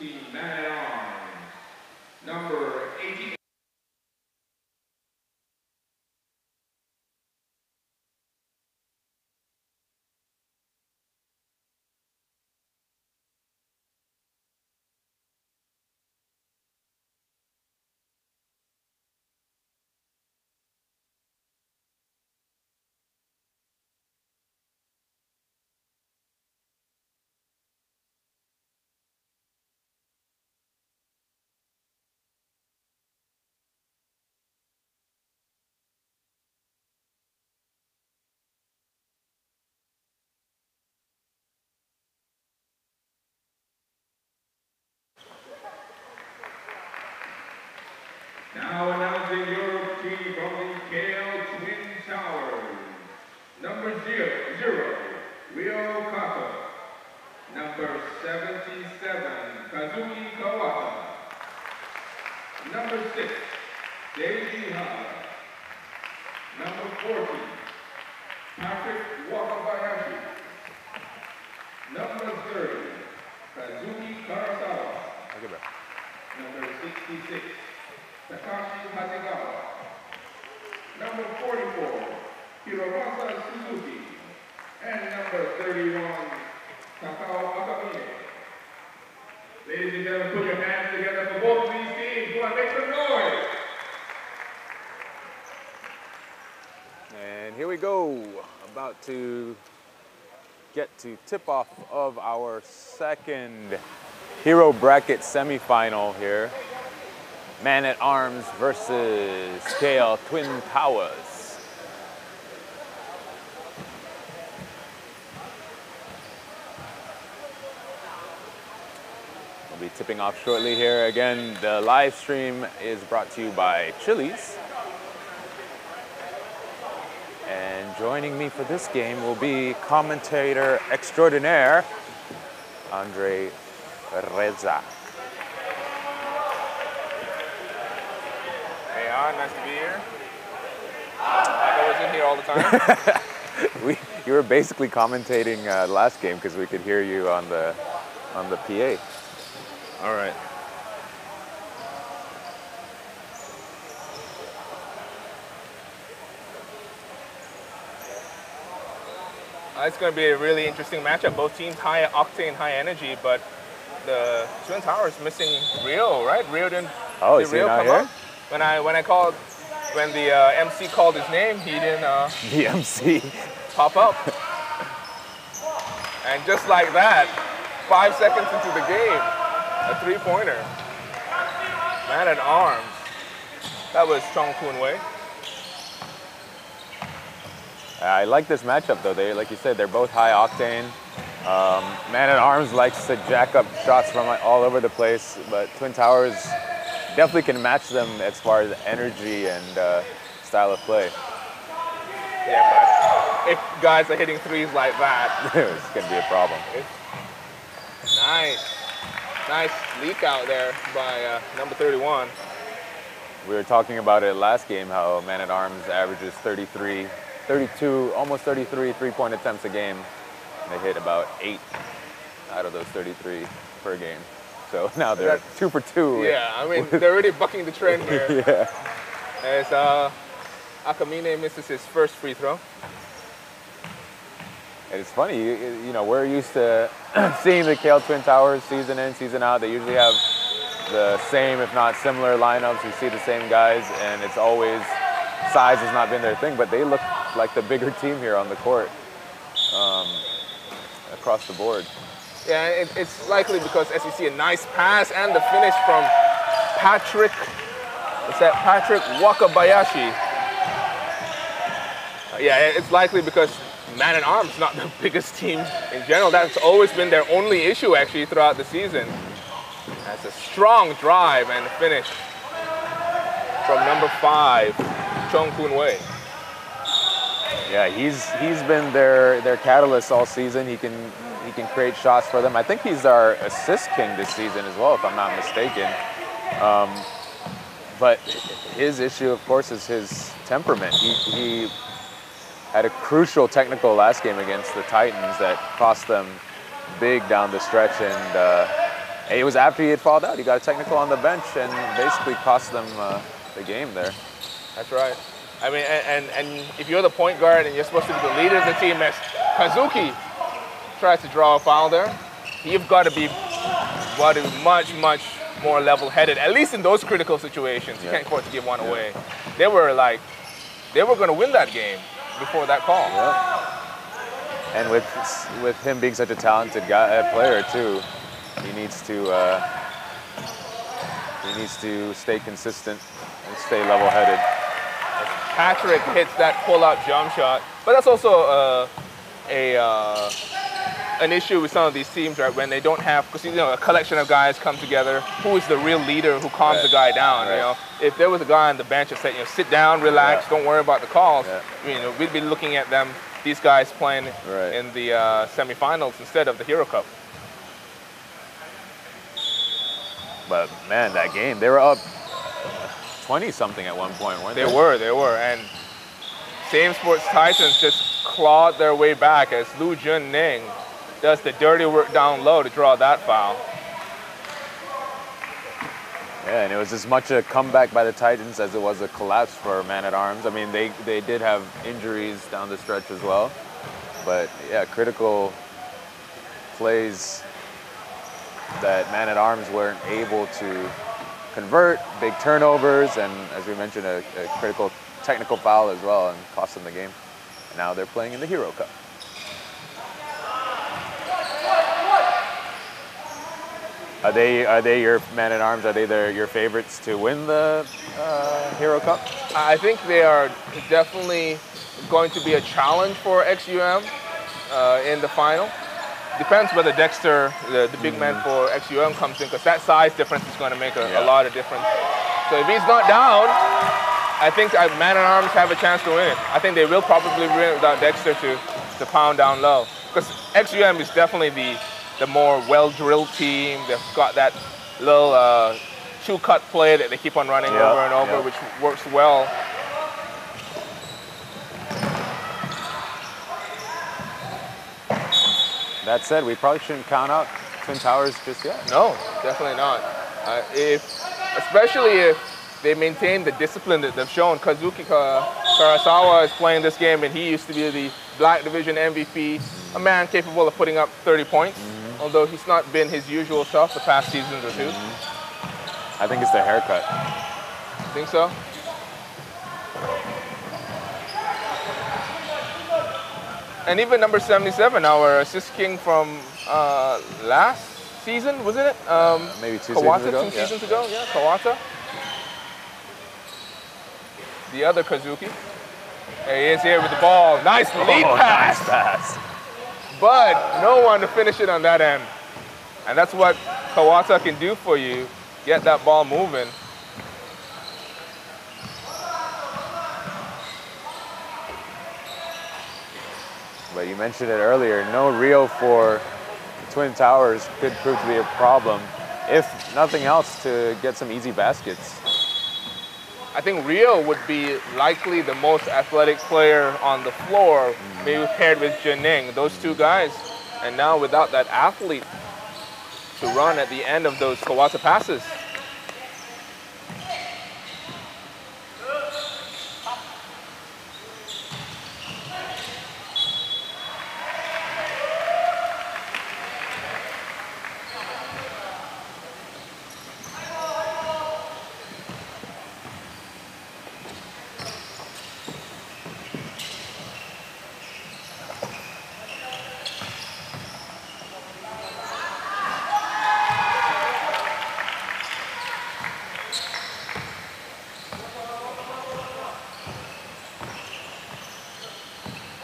Team Man at Arms, number 88. Now announcing your team from the KL Twin Towers. Number 0, Rio Kato. Number 77, Kazuki Kawata. Number 6, Seiji Hara. Number 40, Patrick Wakabayashi. Number 30, Kazuki Karasawa. Number 66, Takashi Hasegawa. Number 44, Hiromasa Suzuki. And number 31, Takao Akamine. Ladies and gentlemen, put your hands together for both of these teams. Go on, make some noise. And here we go, about to get to tip-off of our second Hero Bracket semifinal here. Man at Arms versus KL Twin Towers. We'll be tipping off shortly here. Again, the live stream is brought to you by Chili's. And joining me for this game will be commentator extraordinaire, Andre Reza. Hey, nice to be here. I was in here all the time. You were basically commentating last game because we could hear you on the PA. All right. It's going to be a really interesting matchup. Both teams high octane, high energy, but the Twin Towers missing Rio, right? Rio didn't. Oh, did is he Rio not come here? up? When the MC called his name, he didn't. The MC pop up. And just like that, 5 seconds into the game, a three-pointer. Man at Arms. That was Chong Kun Wei. I like this matchup though. Like you said, they're both high octane. Man at Arms likes to jack up shots from all over the place, but Twin Towers definitely can match them as far as energy and style of play. Yeah, but if guys are hitting threes like that, it's gonna be a problem. Nice leak out there by number 31. We were talking about it last game, how Man at Arms averages 32, almost 33 three-point attempts a game. They hit about 8 out of those 33 per game. So now they're 2 for 2. Yeah, I mean, they're really bucking the trend here. Yeah. As Akamine misses his first free throw. And it's funny, you know, we're used to seeing the KL Twin Towers season in, season out. They usually have the same, if not similar lineups. You see the same guys, and it's always, size has not been their thing, but they look like the bigger team here on the court across the board. Yeah, it's likely because as you see a nice pass and the finish from Patrick Wakabayashi. Yeah, it's likely because Man at Arms not the biggest team in general. That's always been their only issue actually throughout the season. That's a strong drive and finish from number 5, Chong Kun Wei. Yeah, he's been their catalyst all season. He can create shots for them. I think he's our assist king this season as well, if I'm not mistaken. But his issue, of course, is his temperament. He had a crucial technical last game against the Titans that cost them big down the stretch, It was after he had fouled out. He got a technical on the bench and basically cost them the game there. That's right. I mean, and if you're the point guard and you're supposed to be the leader of the team, as Kazuki tries to draw a foul there, you've got to be much more level-headed, at least in those critical situations. You can't afford to give one away. They were going to win that game before that call. Yep. And with him being such a talented player too, he needs to stay consistent and stay level-headed. Patrick hits that pull-up jump shot, but that's also an issue with some of these teams, right? When they don't have, because a collection of guys come together. Who is the real leader who calms the guy down? Right. If there was a guy on the bench that said, sit down, relax, don't worry about the calls. We'd be looking at these guys playing in the semifinals instead of the Hero Cup. But man, that game, they were up 20-something at one point, weren't they? They were. And StatSports Titans just clawed their way back as Lu Junning does the dirty work down low to draw that foul. Yeah, and it was as much a comeback by the Titans as it was a collapse for Man-at-Arms. I mean, they did have injuries down the stretch as well. But yeah, critical plays that Man-at-Arms weren't able to convert, big turnovers, and as we mentioned, a critical technical foul as well, and cost them the game. And now they're playing in the Hero Cup. Are they your Man-at-Arms? Are they your favorites to win the Hero Cup? I think they are definitely going to be a challenge for XUM in the final. Depends whether Dexter, the big man for XUM, comes in, because that size difference is going to make a lot of difference. So if he's not down, I think Man-at-Arms have a chance to win it. I think they will probably win it without Dexter to pound down low. Because XUM is definitely the more well-drilled team. They've got that little two-cut play that they keep on running over and over, which works well. That said, we probably shouldn't count out Twin Towers just yet. No, definitely not. Especially if they maintain the discipline that they've shown. Kazuki Karasawa is playing this game, and he used to be the Black Division MVP, a man capable of putting up 30 points, although he's not been his usual self the past seasons or two. I think it's the haircut. Think so? And even number 77, our assist king from last season, wasn't it? Maybe two seasons ago. Yeah, Kawata. The other Kazuki. There he is here with the ball. Nice lead pass. Nice pass. But no one to finish it on that end. And that's what Kawata can do for you. Get that ball moving. But you mentioned it earlier, no Rio for Twin Towers could prove to be a problem, if nothing else, to get some easy baskets. I think Rio would be likely the most athletic player on the floor, maybe paired with Junning, those two guys. And now without that athlete to run at the end of those Kawata passes.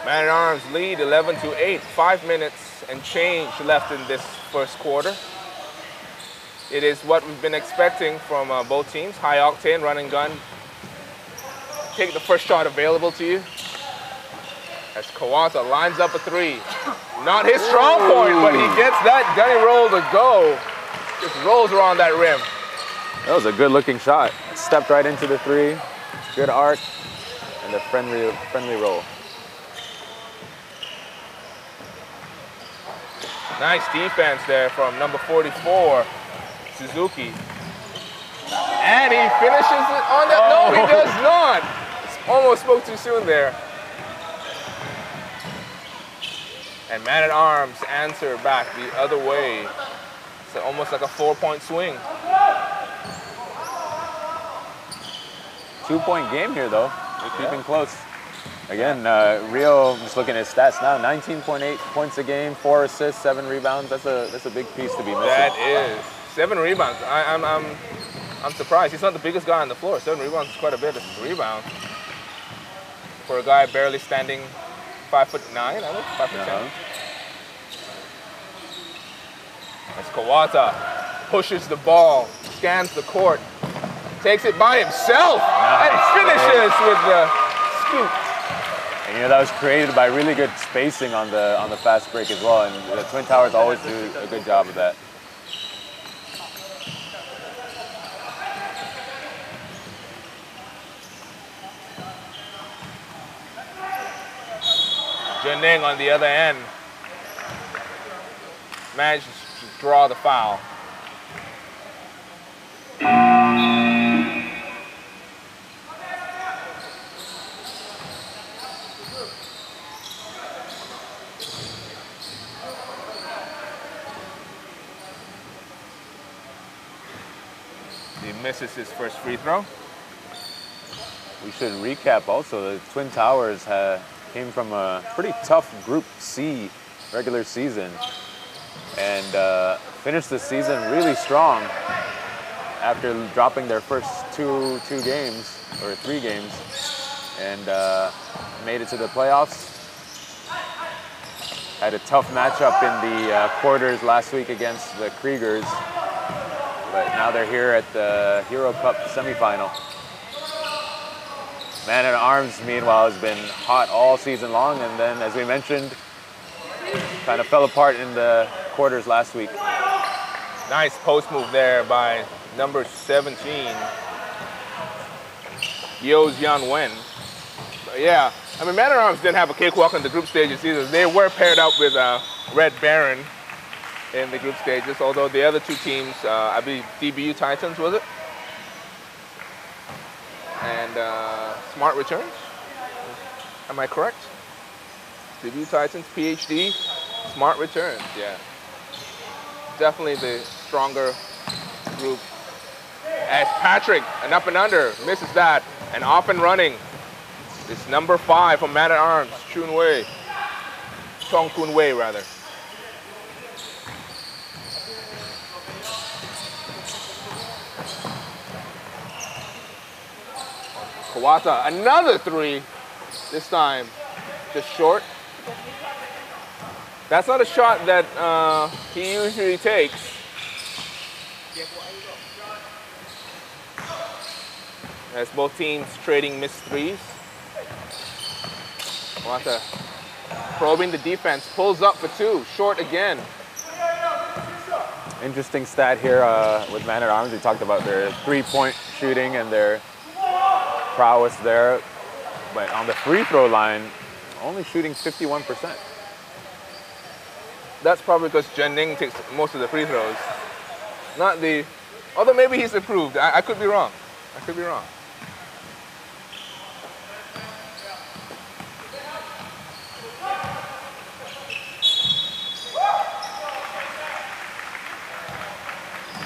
Man-at-Arms lead 11-8, 5 minutes and change left in this first quarter. It is what we've been expecting from both teams. High octane, run and gun. Take the first shot available to you. As Kawata lines up a three. Not his strong point, but he gets that gunny roll to go. Just rolls around that rim. That was a good looking shot. Stepped right into the three. Good arc and a friendly roll. Nice defense there from number 44, Suzuki. And he finishes it on that. No, he does not. Almost spoke too soon there. And Man-at-Arms answer back the other way. So almost like a 4-point swing. 2-point game here, though. They're keeping close. Again, Rio, just looking at his stats now, 19.8 points a game, 4 assists, 7 rebounds. That's a big piece to be missing. That is 7 rebounds. I'm surprised. He's not the biggest guy on the floor. 7 rebounds is quite a bit of rebounds for a guy barely standing 5'9", I think, 5'10". As Kawata pushes the ball, scans the court, takes it by himself, and finishes with the scoop. And you know, that was created by really good spacing on the fast break as well, and the Twin Towers always do a good job of that. Jining on the other end managed to draw the foul. He misses his first free throw. We should recap also, the Twin Towers came from a pretty tough Group C regular season and finished the season really strong after dropping their first two games, or 3 games, and made it to the playoffs. Had a tough matchup in the quarters last week against the Kriegers, but now they're here at the Hero Cup semifinal. Man-at-Arms, meanwhile, has been hot all season long, and then, as we mentioned, kind of fell apart in the quarters last week. Nice post move there by number 17, Yo Jian Wen. But yeah, I mean, Man-at-Arms didn't have a cakewalk in the group stages either. They were paired up with Red Baron in the group stages, although the other 2 teams, I believe DBU Titans, was it? And Smart Returns, am I correct? DBU Titans, PhD, Smart Returns, yeah. Definitely the stronger group. As Patrick, an up and under, misses that, and off and running. It's number 5 from Man-at-Arms, Chong Kun Wei, rather. Kawata, another 3, this time just short. That's not a shot that he usually takes. As both teams trading missed 3s. Kawata probing the defense, pulls up for 2, short again. Interesting stat here with Man-at-Arms. We talked about their 3-point shooting and their prowess there, but on the free throw line, only shooting 51%. That's probably because Jining takes most of the free throws. Not the, although maybe he's improved. I could be wrong. I could be wrong.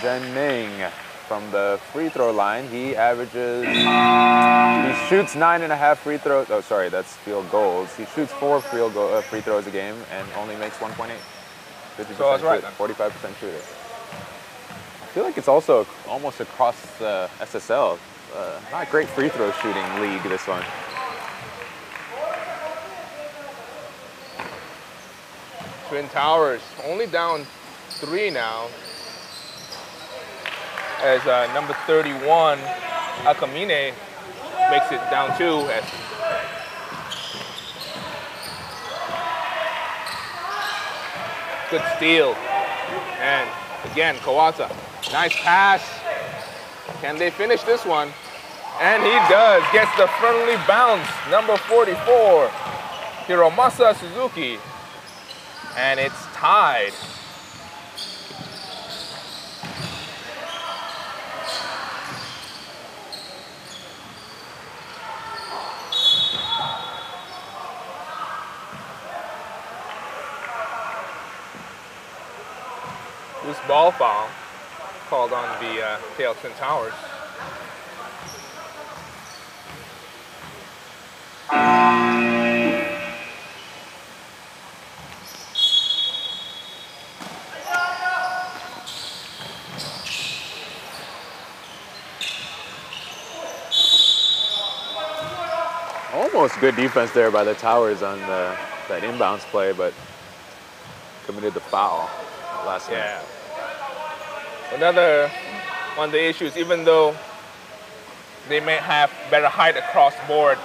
Jining from the free throw line, he averages, he shoots 9.5 free throws. Oh, sorry, that's field goals. He shoots 4 free throws a game and only makes 1.8. 50% So I was right, 45% shooter. I feel like it's also almost across the SSL. Not a great free throw shooting league, this one. Twin Towers only down 3 now. As number 31, Akamine, makes it down 2. As good steal. And again, Kawata, nice pass. Can they finish this one? And he does, gets the friendly bounce. Number 44, Hiromasa Suzuki. And it's tied. Loose ball foul called on the KL Twin Towers. Almost good defense there by the Towers on that inbounds play, but committed the foul last minute. Yeah. Another one of the issues, even though they may have better height across the board,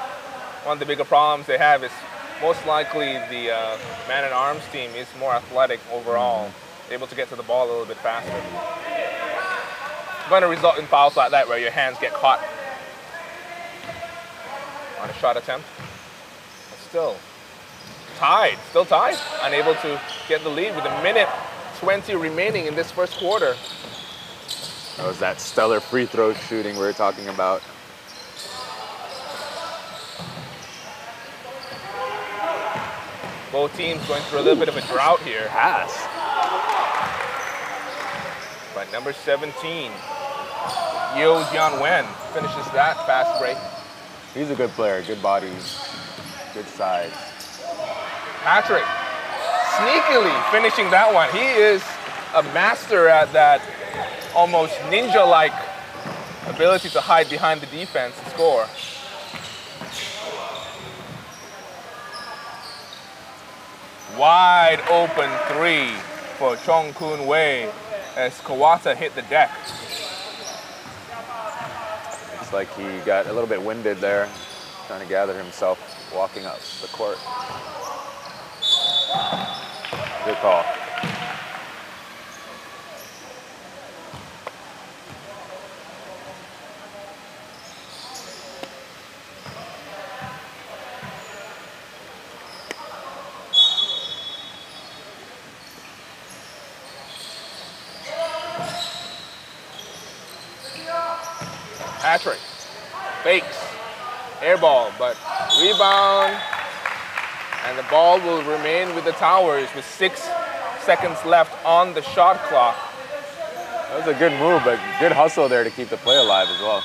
one of the bigger problems they have is most likely the man-at-arms team is more athletic overall, able to get to the ball a little bit faster. It's going to result in fouls like that where your hands get caught on a shot attempt. But still tied, unable to get the lead with a minute 20 remaining in this first quarter. That was that stellar free throw shooting we were talking about. Both teams going through a little bit of a drought here. Pass. But number 17, Yo Jian Wen, finishes that fast break. He's a good player, good body, good size. Patrick, sneakily finishing that one. He is a master at that almost ninja-like ability to hide behind the defense and score. Wide open three for Chong Kun Wei as Kawata hit the deck. Looks like he got a little bit winded there, trying to gather himself, walking up the court. Good call. Patrick fakes, air ball, but rebound, and the ball will remain with the Towers with 6 seconds left on the shot clock. That was a good move, but good hustle there to keep the play alive as well.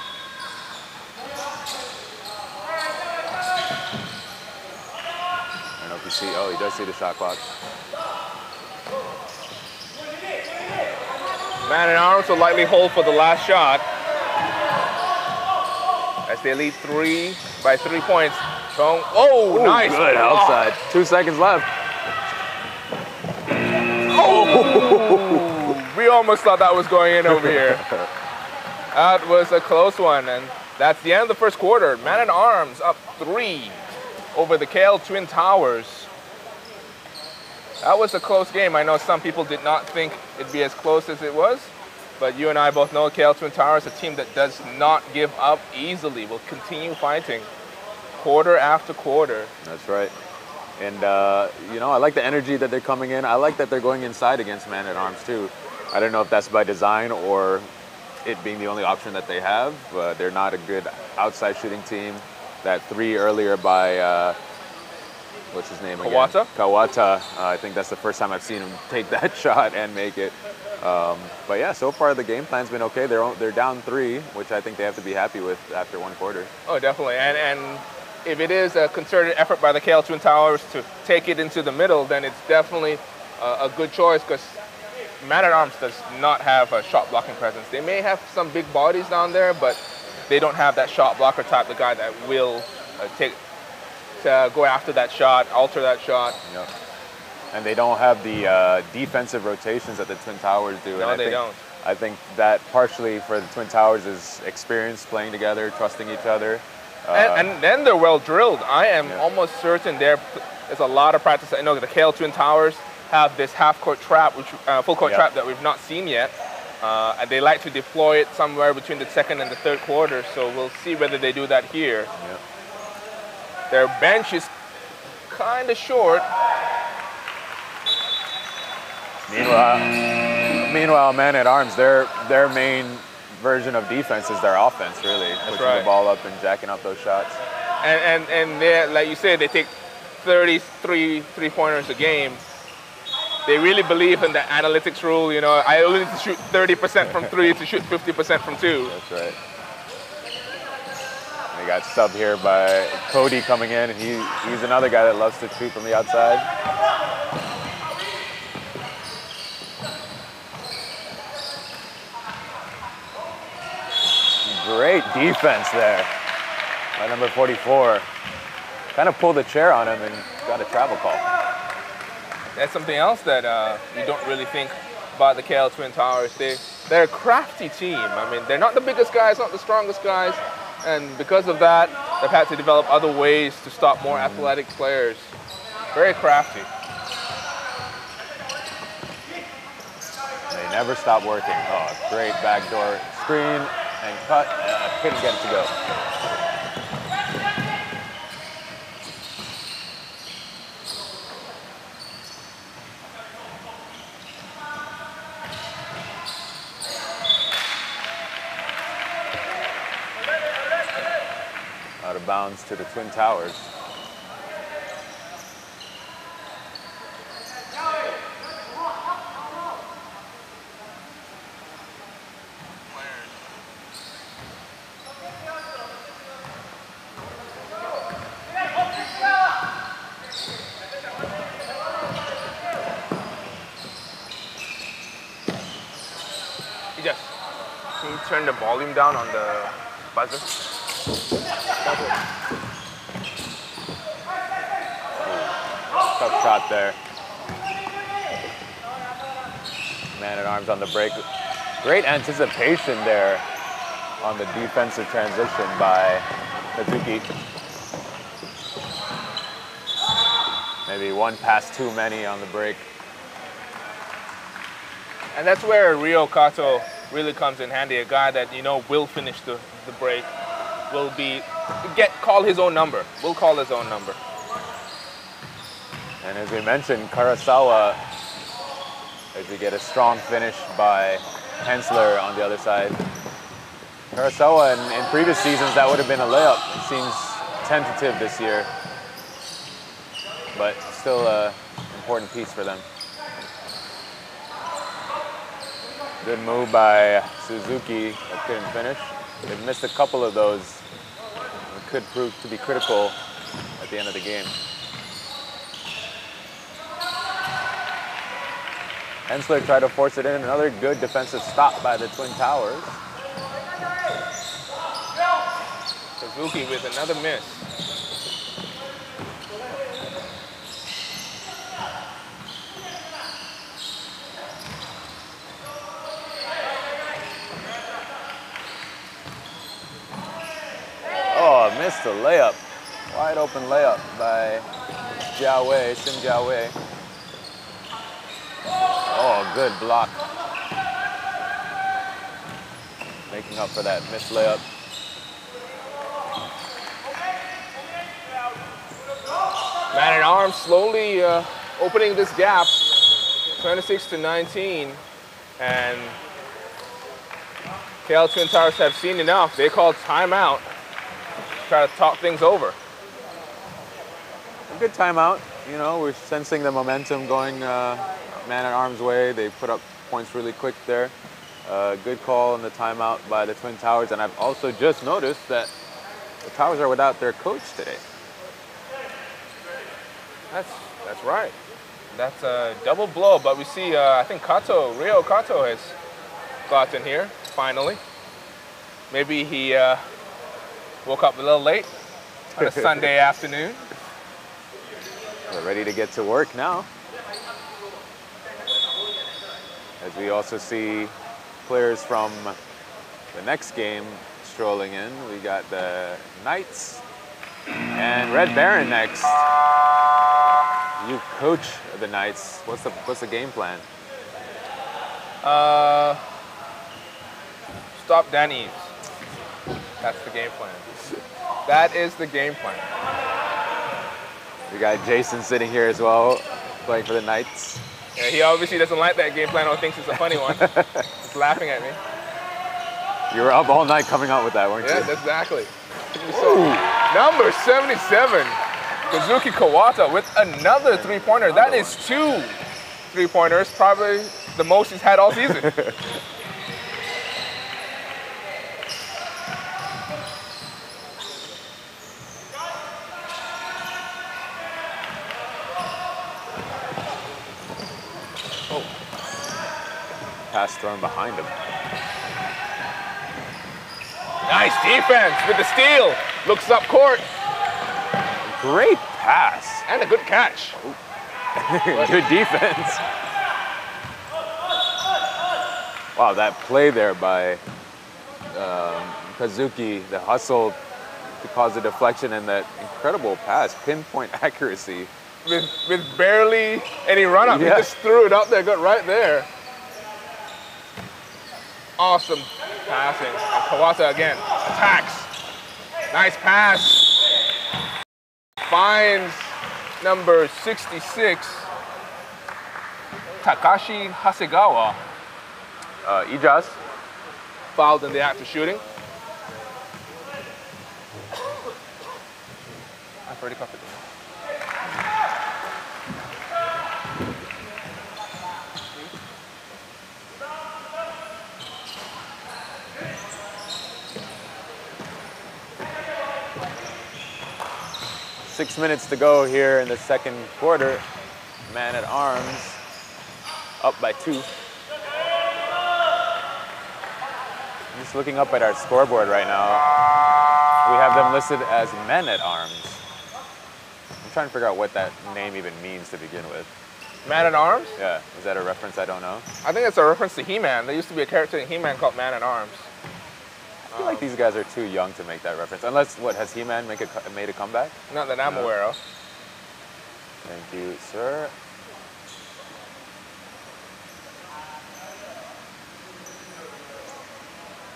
I don't know if you see, oh, he does see the shot clock. Man-at-arms will likely hold for the last shot as they lead by 3 points. Oh, ooh, nice. Good outside. 2 seconds left. Oh, we almost thought that was going in over here. That was a close one, and that's the end of the first quarter. Man-at-arms up 3 over the KL Twin Towers. That was a close game. I know some people did not think it'd be as close as it was, but you and I both know KL Twin Towers, a team that does not give up easily, will continue fighting quarter after quarter. That's right. And, you know, I like the energy that they're coming in. I like that they're going inside against man-at-arms, too. I don't know if that's by design or it being the only option that they have, but they're not a good outside shooting team. That 3 earlier by, what's his name again? Kawata? Kawata. I think that's the first time I've seen him take that shot and make it. But yeah, so far the game plan's been okay. They're down 3, which I think they have to be happy with after 1 quarter. Oh, definitely. And if it is a concerted effort by the KL Twin Towers to take it into the middle, then it's definitely a good choice because Man-at-Arms does not have a shot blocking presence. They may have some big bodies down there, but they don't have that shot blocker type, the guy that will go after that shot, alter that shot. Yep. And they don't have the defensive rotations that the Twin Towers do. No, they don't. I think that partially for the Twin Towers is experience playing together, trusting each other. And then they're well drilled. I am almost certain there's a lot of practice. I know the KL Twin Towers have this half-court trap, full court trap that we've not seen yet. And they like to deploy it somewhere between the second and the third quarter. So we'll see whether they do that here. Yep. Their bench is kind of short. Meanwhile, Man-at-Arms, their main version of defense is their offense, really. Pushing the ball up and jacking up those shots. And they, like you said, they take 33 three-pointers a game. they really believe in the analytics rule. You know, I only need to shoot 30% from 3 to shoot 50% from 2. That's right. They got subbed here by Cody coming in, and he's another guy that loves to shoot from the outside. Great defense there by number 44. Kind of pulled the chair on him and got a travel call. That's something else that you don't really think about the KL Twin Towers. They're a crafty team. I mean, they're not the biggest guys, not the strongest guys, and because of that, they've had to develop other ways to stop more athletic players. Very crafty. They never stop working. Oh, great backdoor screen and cut. Couldn't get it to go. Out of bounds to the Twin Towers. Can you turn the volume down on the buzzer? Tough shot there. Man at arms on the break. Great anticipation there on the defensive transition by Kazuki. Maybe one pass too many on the break. And that's where Ryo Kato really comes in handy. A guy that you know will finish the break, will call his own number. Will call his own number. And as we mentioned, Karasawa, as we get a strong finish by Hensler on the other side. Karasawa in previous seasons, that would have been a layup. It seems tentative this year, but still an important piece for them. Good move by Suzuki, that couldn't finish. They've missed a couple of those. It could prove to be critical at the end of the game. Hensler tried to force it in. Another good defensive stop by the Twin Towers. Suzuki with another miss. Oh, missed a layup. Wide open layup by Jiawei, Sim Jiawei. Oh, good block. Making up for that missed layup. Man at arms slowly opening this gap, 26-19, and KL Twin Towers have seen enough. They call timeout, try to talk things over. A good timeout. You know, we're sensing the momentum going man at arms way. They put up points really quick there. Good call on the timeout by the Twin Towers, and I've also just noticed that the Towers are without their coach today. That's right. That's a double blow, but we see, I think Ryo Kato has gotten here, finally. Maybe he woke up a little late on a Sunday afternoon. We're ready to get to work now. As we also see players from the next game strolling in. We got the Knights and Red Baron next. You coach the Knights. What's the game plan? Stop Dan Eves. That's the game plan. That is the game plan. We got Jason sitting here as well, playing for the Knights. Yeah, he obviously doesn't like that game plan or thinks it's a funny one. He's laughing at me. You were up all night coming out with that, weren't you? Yes, exactly. So, number 77, Kazuki Kawata with another three-pointer. That is 2 three-pointers, probably the most he's had all season. Pass thrown behind him. Nice defense with the steal. Looks up court. Great pass. And a good catch. Good defense. Wow, that play there by Kazuki, the hustle to cause a deflection, and that incredible pass, pinpoint accuracy. With barely any run-up. Yeah. He just threw it up there, got right there. Awesome passing. And Kawata again attacks. Nice pass. Finds number 66, Takashi Hasegawa. Ijas. Fouled in the act of shooting. I've already covered it. 6 minutes to go here in the second quarter. Man at arms up by 2. I'm just looking up at our scoreboard right now. We have them listed as men at arms. I'm trying to figure out what that name even means to begin with. Man at Arms? Yeah, is that a reference I don't know? I think it's a reference to He-Man. There used to be a character in He-Man called Man at Arms. I feel like these guys are too young to make that reference. Unless, what, has He-Man made a comeback? Not that I'm aware of. Thank you, sir.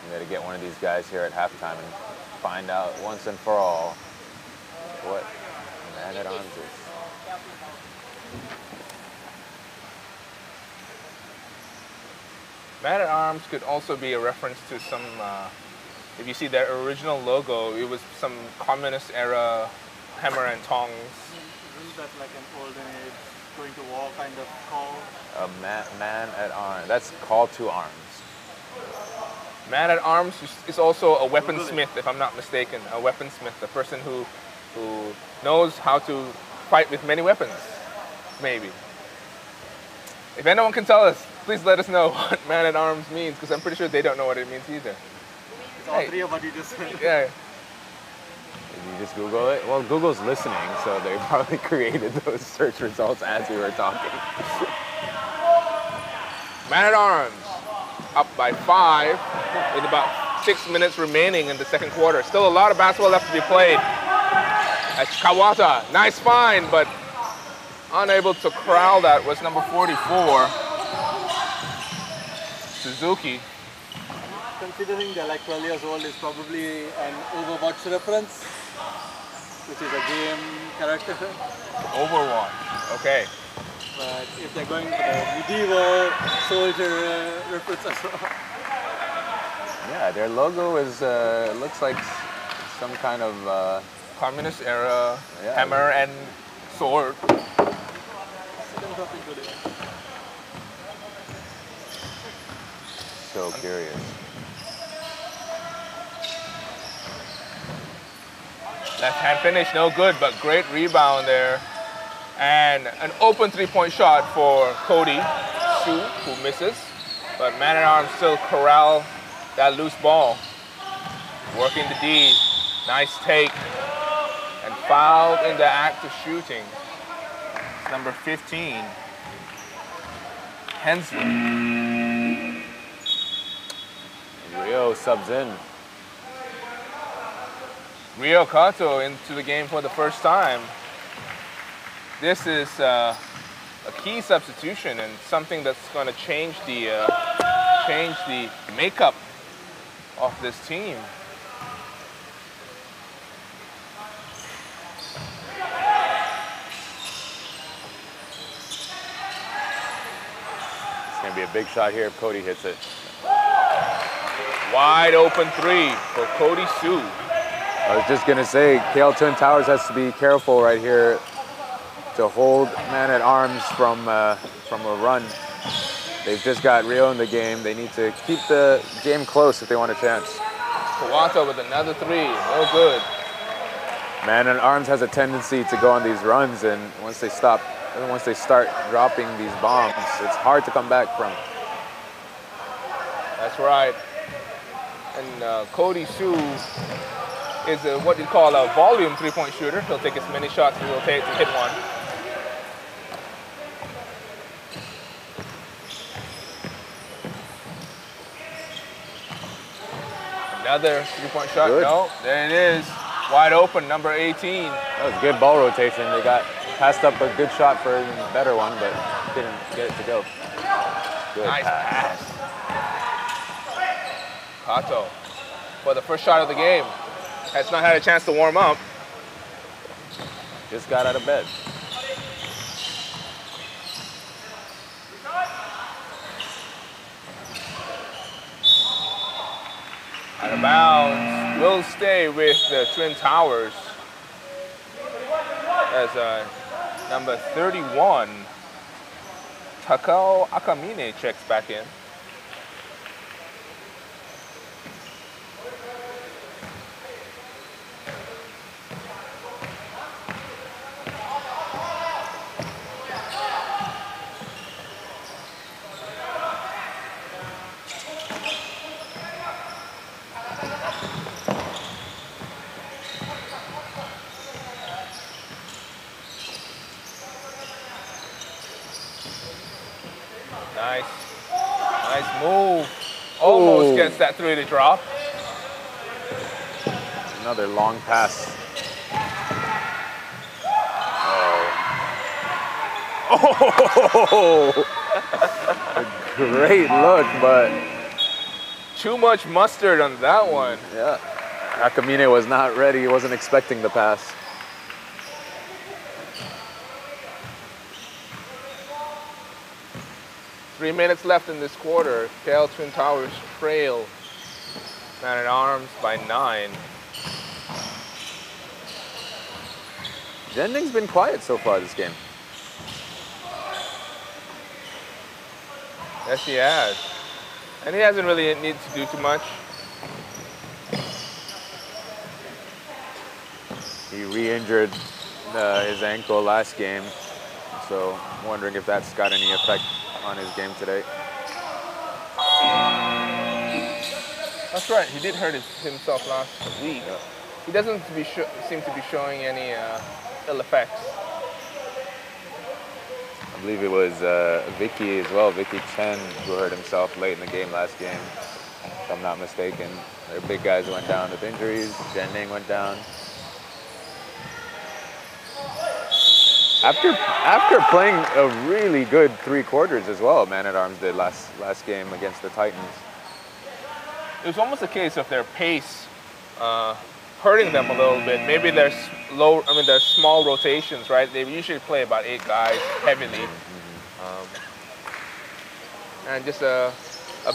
We got to get one of these guys here at halftime and find out once and for all what Man at Arms is. Man at Arms could also be a reference to some, if you see their original logo, it was some communist era hammer and tongs. Isn't that like an olden age going to war kind of call? A man at arms. That's call to arms. Man at Arms is also a weaponsmith, if I'm not mistaken. A weaponsmith, a person who knows how to fight with many weapons, maybe. If anyone can tell us, please let us know what Man at Arms means, because I'm pretty sure they don't know what it means either. It's all three of what you just said. Yeah. Did you just Google it? Well, Google's listening, so they probably created those search results as we were talking. Man at Arms, up by 5 with about 6 minutes remaining in the second quarter. Still a lot of basketball left to be played. As Kawata, nice find, but unable to corral that was number 44, Suzuki. Considering they're like 12 years old, is probably an Overwatch reference, which is a game character. Overwatch, okay. But if they're going for the medieval soldier reference as well. Yeah, their logo is looks like some kind of Communist era hammer and sword. So curious. Left hand finish, no good, but great rebound there. And an open three-point shot for Cody Shu, who misses. But Man at Arms still corral that loose ball. Working the D, nice take. And fouled in the act of shooting. It's number 15, Hensley. Rio subs in. Rio Kato into the game for the first time. This is a key substitution and something that's going to change the makeup of this team. It's going to be a big shot here if Cody hits it. Wide open three for Cody Sue. I was just going to say, Kale Twin Towers has to be careful right here to hold Man at Arms from from a run. They've just got Rio in the game. They need to keep the game close if they want a chance. Kawata with another three, no good. Man at Arms has a tendency to go on these runs, and once they start dropping these bombs, it's hard to come back from. That's right. And Cody Sue is what you call a volume three-point shooter. He'll take as many shots as he'll take to hit one. Another three-point shot. Good. No, there it is. Wide open, number 18. That was good ball rotation. They got passed up a good shot for a better one, but didn't get it to go. Good Nice pass. Kato for the first shot of the game. Has not had a chance to warm up. Just got out of bed. Out of bounds. Will stay with the Twin Towers. As number 31, Takao Akamine checks back in. Nice move. Almost gets that three to drop. Another long pass. Oh, a great look, but too much mustard on that one. Yeah, Akamine was not ready. He wasn't expecting the pass. Three minutes left in this quarter. KL Twin Towers trail Man at Arms by 9. Jenning's been quiet so far this game. Yes, he has. And he hasn't really needed to do too much. He re-injured his ankle last game, so I'm wondering if that's got any effect on his game today. That's right, he did hurt himself last week. Yeah. He doesn't seem to be showing any ill effects. I believe it was Vicky as well, Vicky Chen, who hurt himself late in the game last game, if I'm not mistaken. Their big guys went down with injuries. Jenning went down. After playing a really good 3 quarters as well, Man at Arms did last game against the Titans. It was almost a case of their pace hurting them a little bit. Maybe their small rotations, right? They usually play about 8 guys heavily, and just a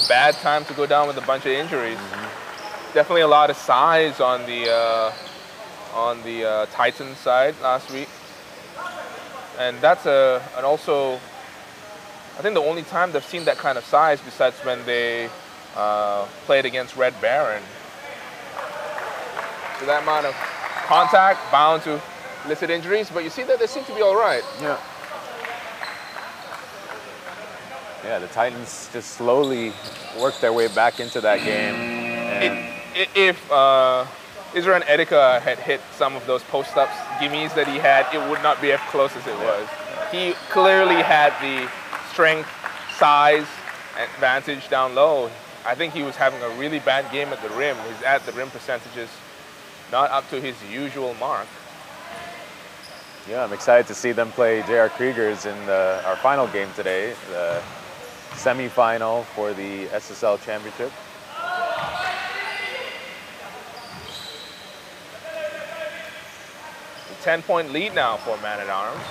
bad time to go down with a bunch of injuries. Definitely a lot of size on the Titans side last week. And that's and also, I think the only time they've seen that kind of size besides when they played against Red Baron. So that amount of contact bound to elicit injuries, but you see that they seem to be all right. Yeah. Yeah, the Titans just slowly worked their way back into that game. And If Israel Edeka had hit some of those post-ups, gimmies that he had, it would not be as close as it was. He clearly had the strength, size, advantage down low. I think he was having a really bad game at the rim. His at the rim percentages not up to his usual mark. yeah, I'm excited to see them play J.R. Kriegers in our final game today, the semi-final for the SSL Championship. A 10-point lead now for Man at Arms.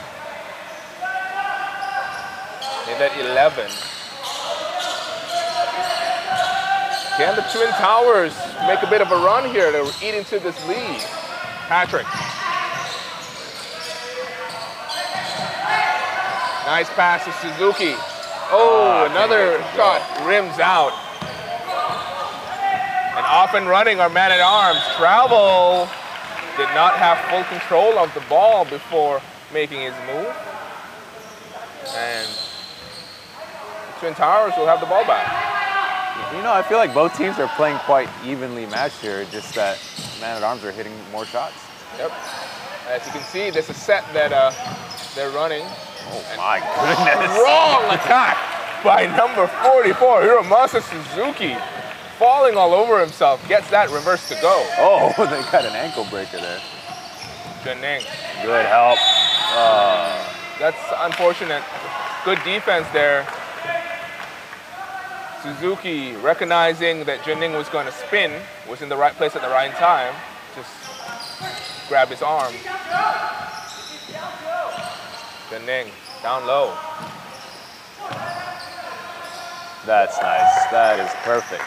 They're at 11. Can the Twin Towers make a bit of a run here to eat into this lead? Patrick. Nice pass to Suzuki. Oh, another shot rims out. And off and running our man-at-arms. Travel did not have full control of the ball before making his move. And Twin Towers will have the ball back. You know, I feel like both teams are playing quite evenly matched here, just that man-at-arms are hitting more shots. Yep. As you can see, there's a set that they're running. Oh my goodness. Wrong attack by number 44, Hiromasa Suzuki. Falling all over himself, gets that reverse to go. Oh, they got an ankle breaker there. Junning. Good help. That's unfortunate. Good defense there. Suzuki, recognizing that Junning was going to spin, was in the right place at the right time. Just grab his arm. Junning, down low. That's nice. That is perfect.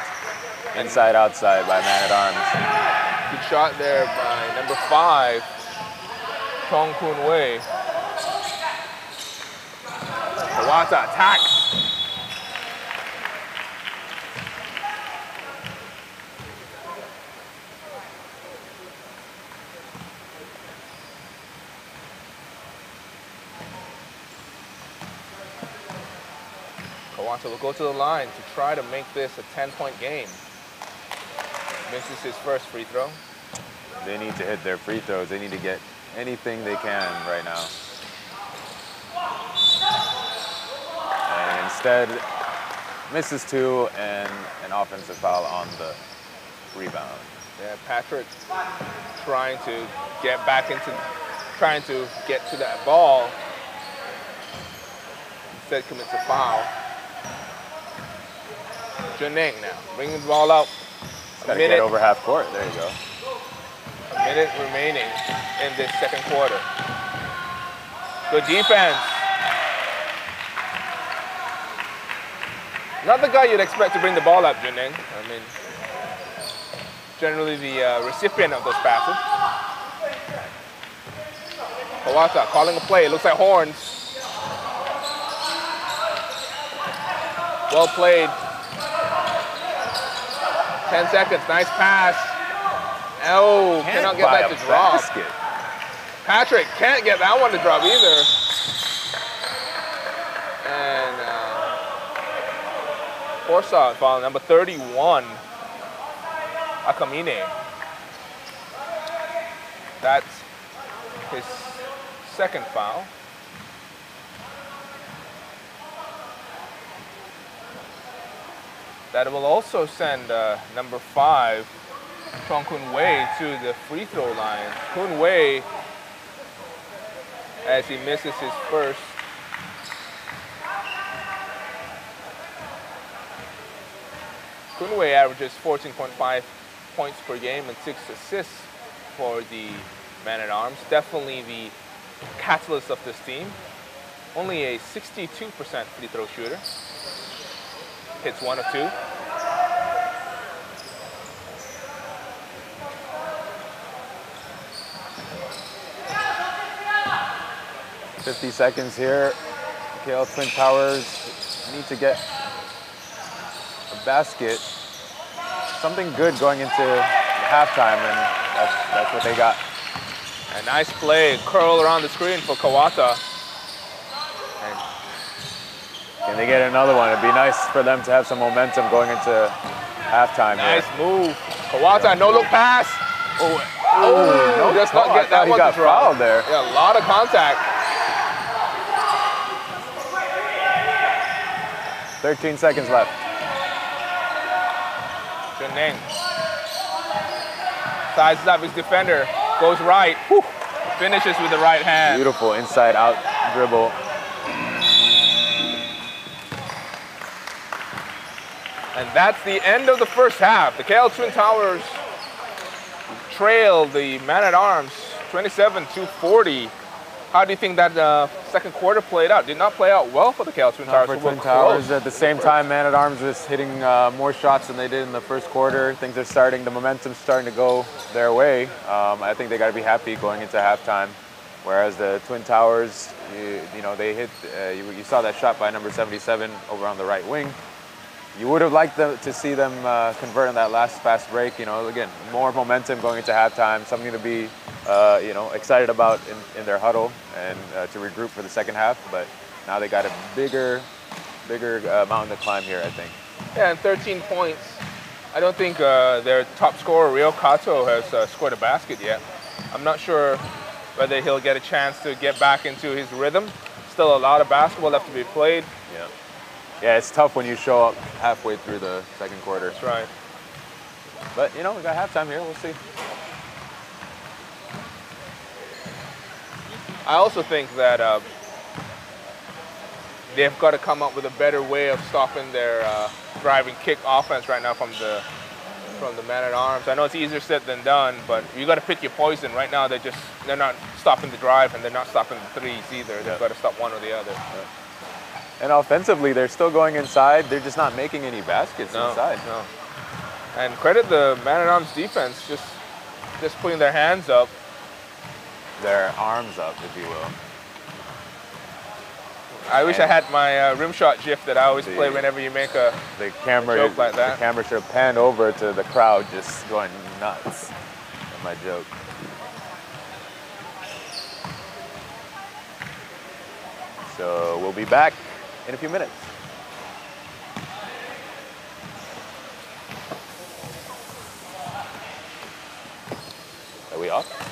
Inside, outside by man-at-arms. Good shot there by number 5, Chong Kun Wei. Kawata attacks. Kawata will go to the line to try to make this a 10-point game. Misses his first free throw. They need to hit their free throws. They need to get anything they can right now. And instead, misses 2 and an offensive foul on the rebound. Yeah, Patrick trying to get to that ball. Instead commits a foul. Junning now, bringing the ball out. Got to get over half court. There you go. A minute remaining in this second quarter. Good defense. Not the guy you'd expect to bring the ball up, Junning. I mean, generally the recipient of those passes. Kawata calling a play. Looks like horns. Well played. 10 seconds, nice pass. Oh, cannot get that to drop. Basket. Patrick can't get that one to drop either. And force out foul, number 31, Akamine. That's his second foul. That will also send number 5, Chong Kun Wei, to the free throw line. Kun Wei, as he misses his first. Kun Wei averages 14.5 points per game and 6 assists for the man-at-arms. Definitely the catalyst of this team. Only a 62% free throw shooter. Hits 1 of 2. $50 seconds here. KL Twin Towers need to get a basket. Something good going into halftime, and that's what they got. A nice play, curl around the screen for Kawata. And can they get another one? It'd be nice for them to have some momentum going into halftime. Nice here. move. Kawata, no look pass. Oh, does not get that one to drop. Fouled there. Yeah, a lot of contact. 13 seconds left. Junning sizes up his defender, goes right, finishes with the right hand. Beautiful inside out dribble. And that's the end of the first half. The KL Twin Towers trail the man-at-arms 27-40. How do you think that second quarter played out? Did not play out well for the KL Twin Towers. For Twin Towers, at the same time, man-at-arms was hitting more shots than they did in the first quarter. Things are starting, the momentum's starting to go their way. I think they got to be happy going into halftime. Whereas the Twin Towers, you know, they hit, you saw that shot by number 77 over on the right wing. You would have liked to see them convert on that last fast break. You know, again, more momentum going into halftime, something to be, you know, excited about in their huddle and to regroup for the second half. But now they got a bigger mountain to climb here, I think. Yeah, and 13 points. I don't think their top scorer, Rio Kato, has scored a basket yet. I'm not sure whether he'll get a chance to get back into his rhythm. Still a lot of basketball left to be played. Yeah. Yeah, it's tough when you show up halfway through the second quarter. That's right. But, you know, we got halftime here. We'll see. I also think that they've got to come up with a better way of stopping their driving kick offense right now from the man-at-arms. I know it's easier said than done, but you got to pick your poison. Right now, they're not stopping the drive and they're not stopping the threes either. They've got to stop one or the other. Yeah. And offensively, they're still going inside. They're just not making any baskets inside. No. And credit the man-at-arms defense, just putting their hands up. Their arms up, if you will. I wish I had my rim shot gif that I always play whenever you make a joke like that. The camera should have panned over to the crowd just going nuts at my joke. So we'll be back in a few minutes. Are we off?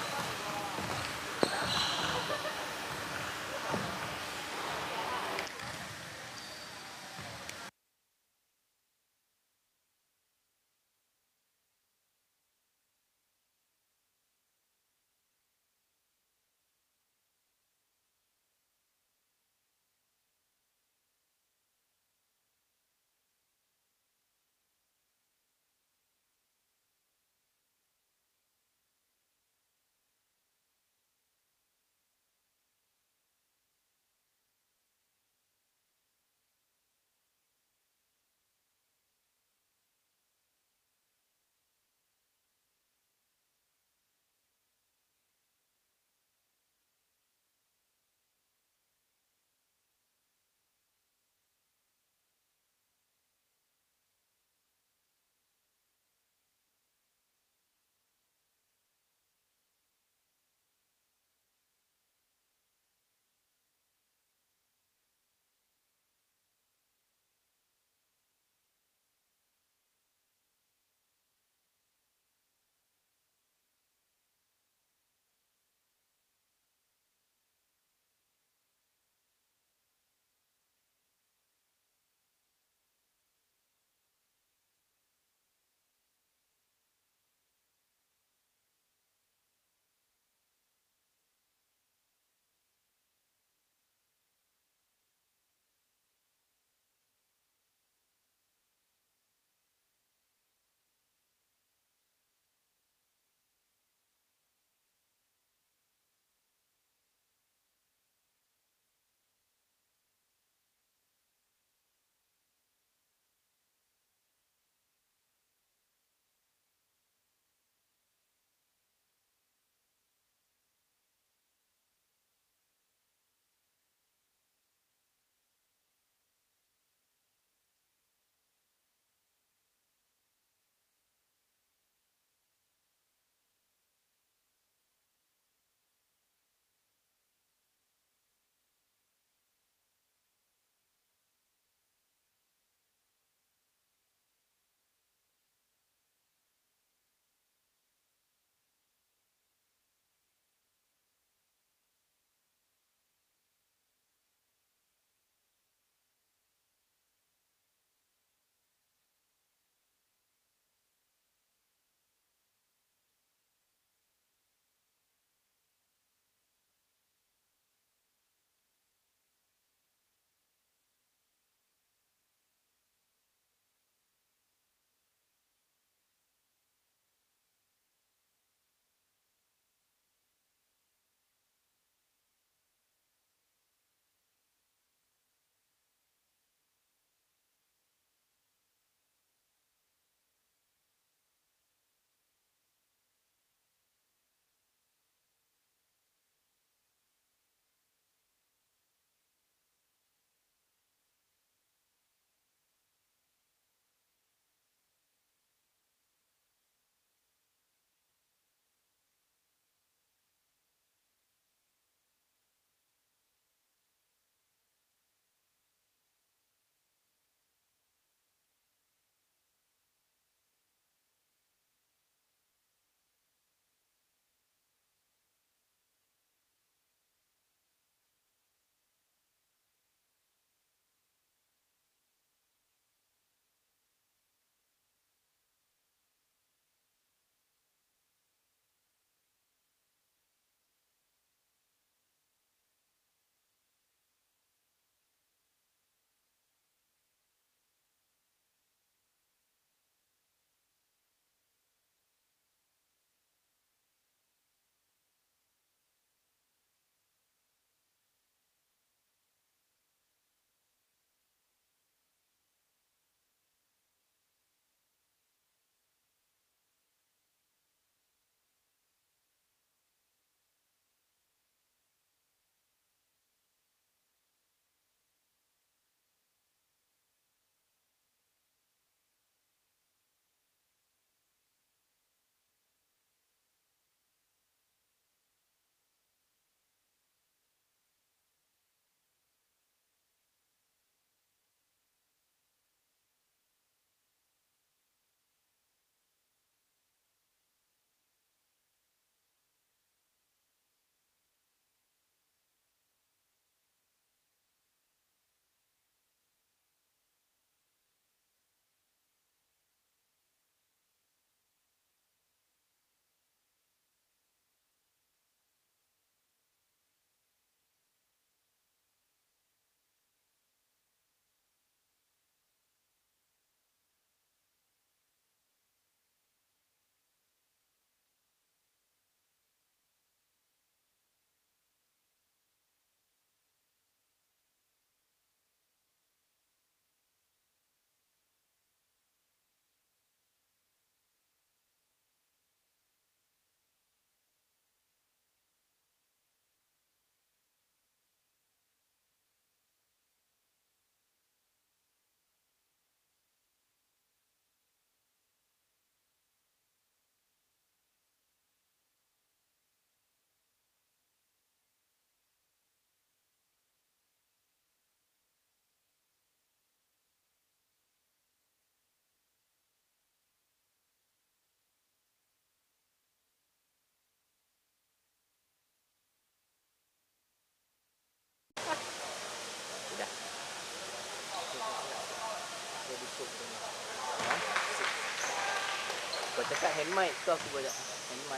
เห็นไหมตัวกูบอกเห็นไหม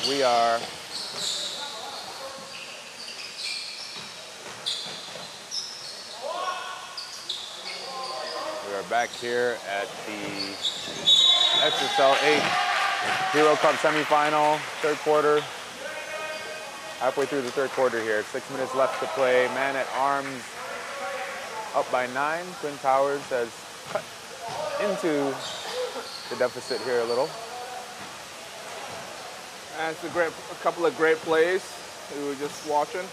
We are back here at the SSL 8 Hero Cup semifinal, third quarter. Halfway through the third quarter here. 6 minutes left to play. Man at Arms up by 9. Twin Towers has cut into the deficit here a little. That's a couple of great plays we were just watching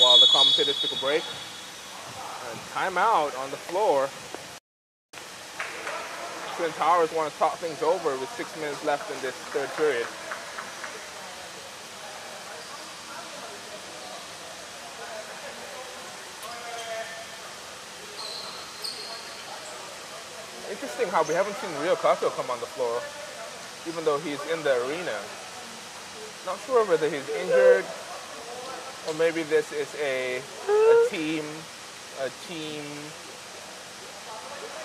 while the commentators took a break. And timeout on the floor. Twin Towers want to talk things over with 6 minutes left in this third period. Interesting how we haven't seen Rio Cato come on the floor, even though he's in the arena. Not sure whether he's injured or maybe this is a team,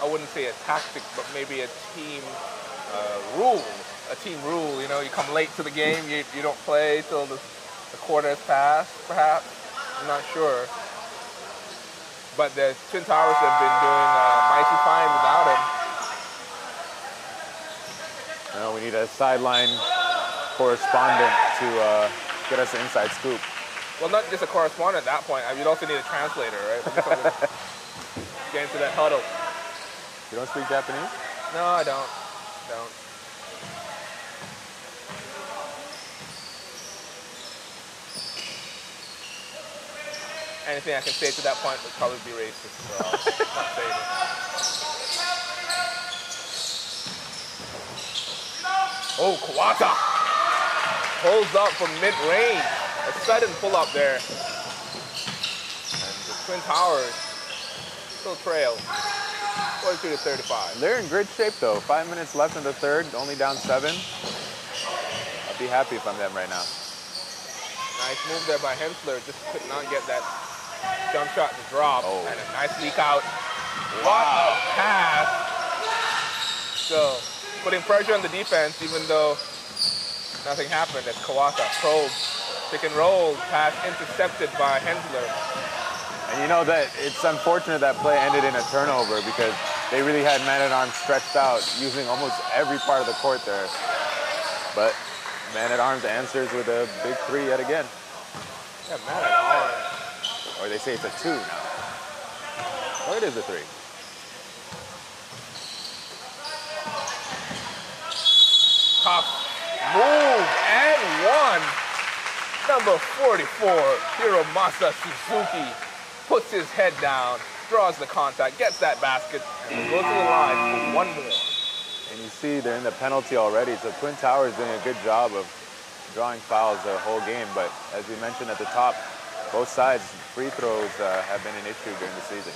I wouldn't say a tactic, but maybe a team rule. A team rule, you know, you come late to the game, you don't play till the the quarter has passed, perhaps. I'm not sure. But the Twin Towers have been doing mighty fine without him. Well, we need a sideline correspondent to get us an inside scoop. Well, not just a correspondent at that point. I mean, you'd also need a translator, right? Get into that huddle. You don't speak Japanese? No, I don't. Anything I can say to that point would probably be racist, so I'll not say it. Oh, Kawata pulls up from mid-range. A sudden pull-up there. And the Twin Towers still trail 42-35. They're in great shape though. 5 minutes left in the third, only down 7. I'd be happy if I'm them right now. Nice move there by Hensler. Just could not get that jump shot to drop. Oh. And a nice leak out. What a pass. So putting pressure on the defense even though nothing happened as Kawata probes. Pick and roll, pass intercepted by Hensler. And you know that it's unfortunate that play ended in a turnover because they really had man-at-arms stretched out using almost every part of the court there. But man-at-arms answers with a big 3 yet again. Yeah, man-at-arms. Or they say it's a 2 now. Or it is a 3. Tough move and 1. Number 44, Hiromasa Suzuki, puts his head down, draws the contact, gets that basket, and goes to the line for 1 more. And you see they're in the penalty already, so Twin Towers doing a good job of drawing fouls the whole game, but as we mentioned at the top, both sides, free throws have been an issue during the season.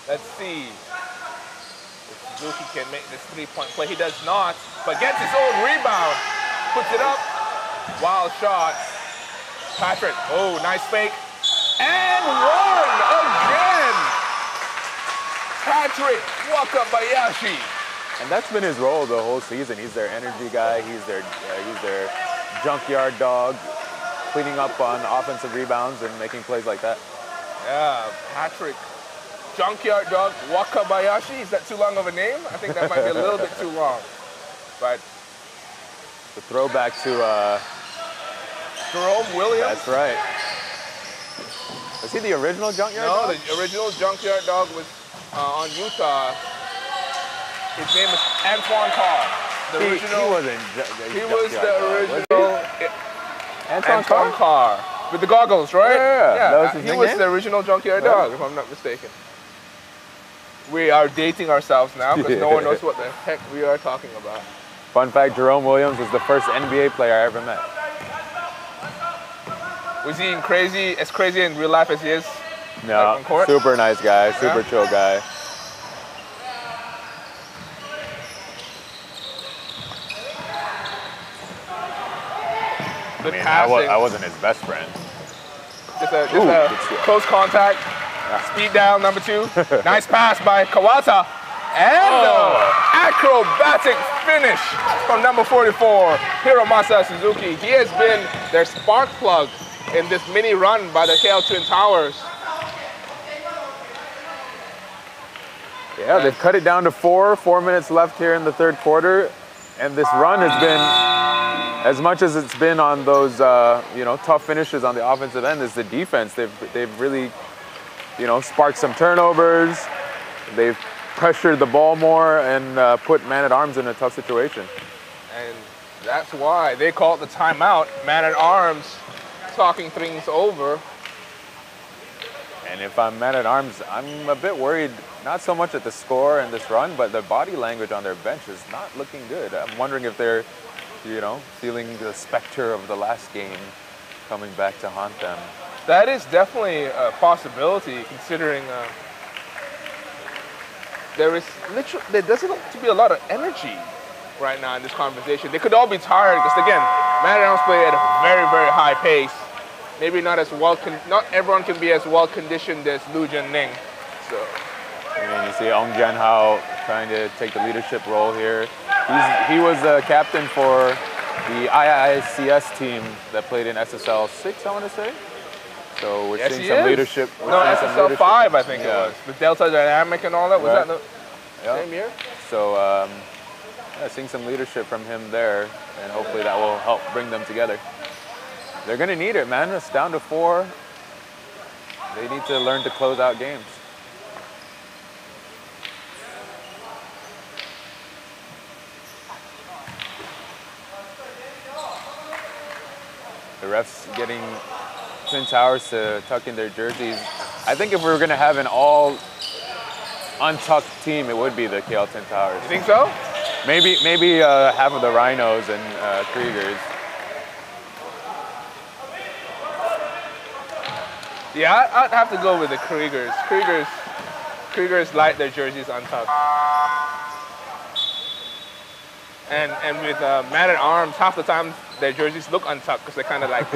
Let's see if Suzuki can make this 3-point play. He does not, but gets his own rebound, puts it up. Wild shot. Patrick, oh, nice fake. And 1 again. Patrick Wakabayashi. And that's been his role the whole season. He's their energy guy. He's their junkyard dog, cleaning up on offensive rebounds and making plays like that. Yeah, Patrick. Junkyard dog Wakabayashi. Is that too long of a name? I think that might be a little bit too long. But the throwback to Jerome Williams. That's right. Was he the original junkyard dog? No, the original junkyard dog was on Utah. His name is Antoine Carr. He was the original. Antoine Carr. With the goggles, right? Yeah. He was the original junkyard dog, if I'm not mistaken. We are dating ourselves now because no one knows what the heck we are talking about. Fun fact, Jerome Williams was the first NBA player I ever met. Was he as crazy in real life as he is No, on court? Super nice guy, super chill guy. Good passing. I wasn't his best friend. Just a close contact. Speed down, number 2. Nice pass by Kawata. And acrobatic finish from number 44, Hiromasa Suzuki. He has been their spark plug in this mini run by the KL Twin Towers. Yeah, they've cut it down to 4 minutes left here in the third quarter. And this run has been, as much as it's been on those tough finishes on the offensive end, is the defense. They've really, sparked some turnovers. They've pressured the ball more and put man-at-arms in a tough situation. And that's why they call it the timeout. Man-at-arms talking things over. And if I'm man-at-arms, I'm a bit worried, not so much at the score and this run, but the body language on their bench is not looking good. I'm wondering if they're, feeling the specter of the last game coming back to haunt them. That is definitely a possibility, considering there doesn't look to be a lot of energy right now in this conversation. They could all be tired because, again, man-at-arms play at a very, very high pace. Maybe not everyone can be as well conditioned as Lu Jianning. So, you see Ong Jian-hao trying to take the leadership role here. He was the captain for the IICS team that played in SSL 6, I want to say. So we're Yes, seeing he some is. leadership. No, SSL 5, I think it was. The Delta Dynamic and all that. Was Right. that the same year? So yeah, seeing some leadership from him there, and hopefully that will help bring them together. They're gonna need it, man. It's down to 4. They need to learn to close out games. The refs getting Twin Towers to tuck in their jerseys. I think if we were gonna have an all untucked team, it would be the KL Twin Towers. You think so? Maybe half of the Rhinos and Kriegers. Yeah, I'd have to go with the Kriegers. Kriegers like their jerseys untucked. And with Man at Arms, half the time their jerseys look untucked because they kind of like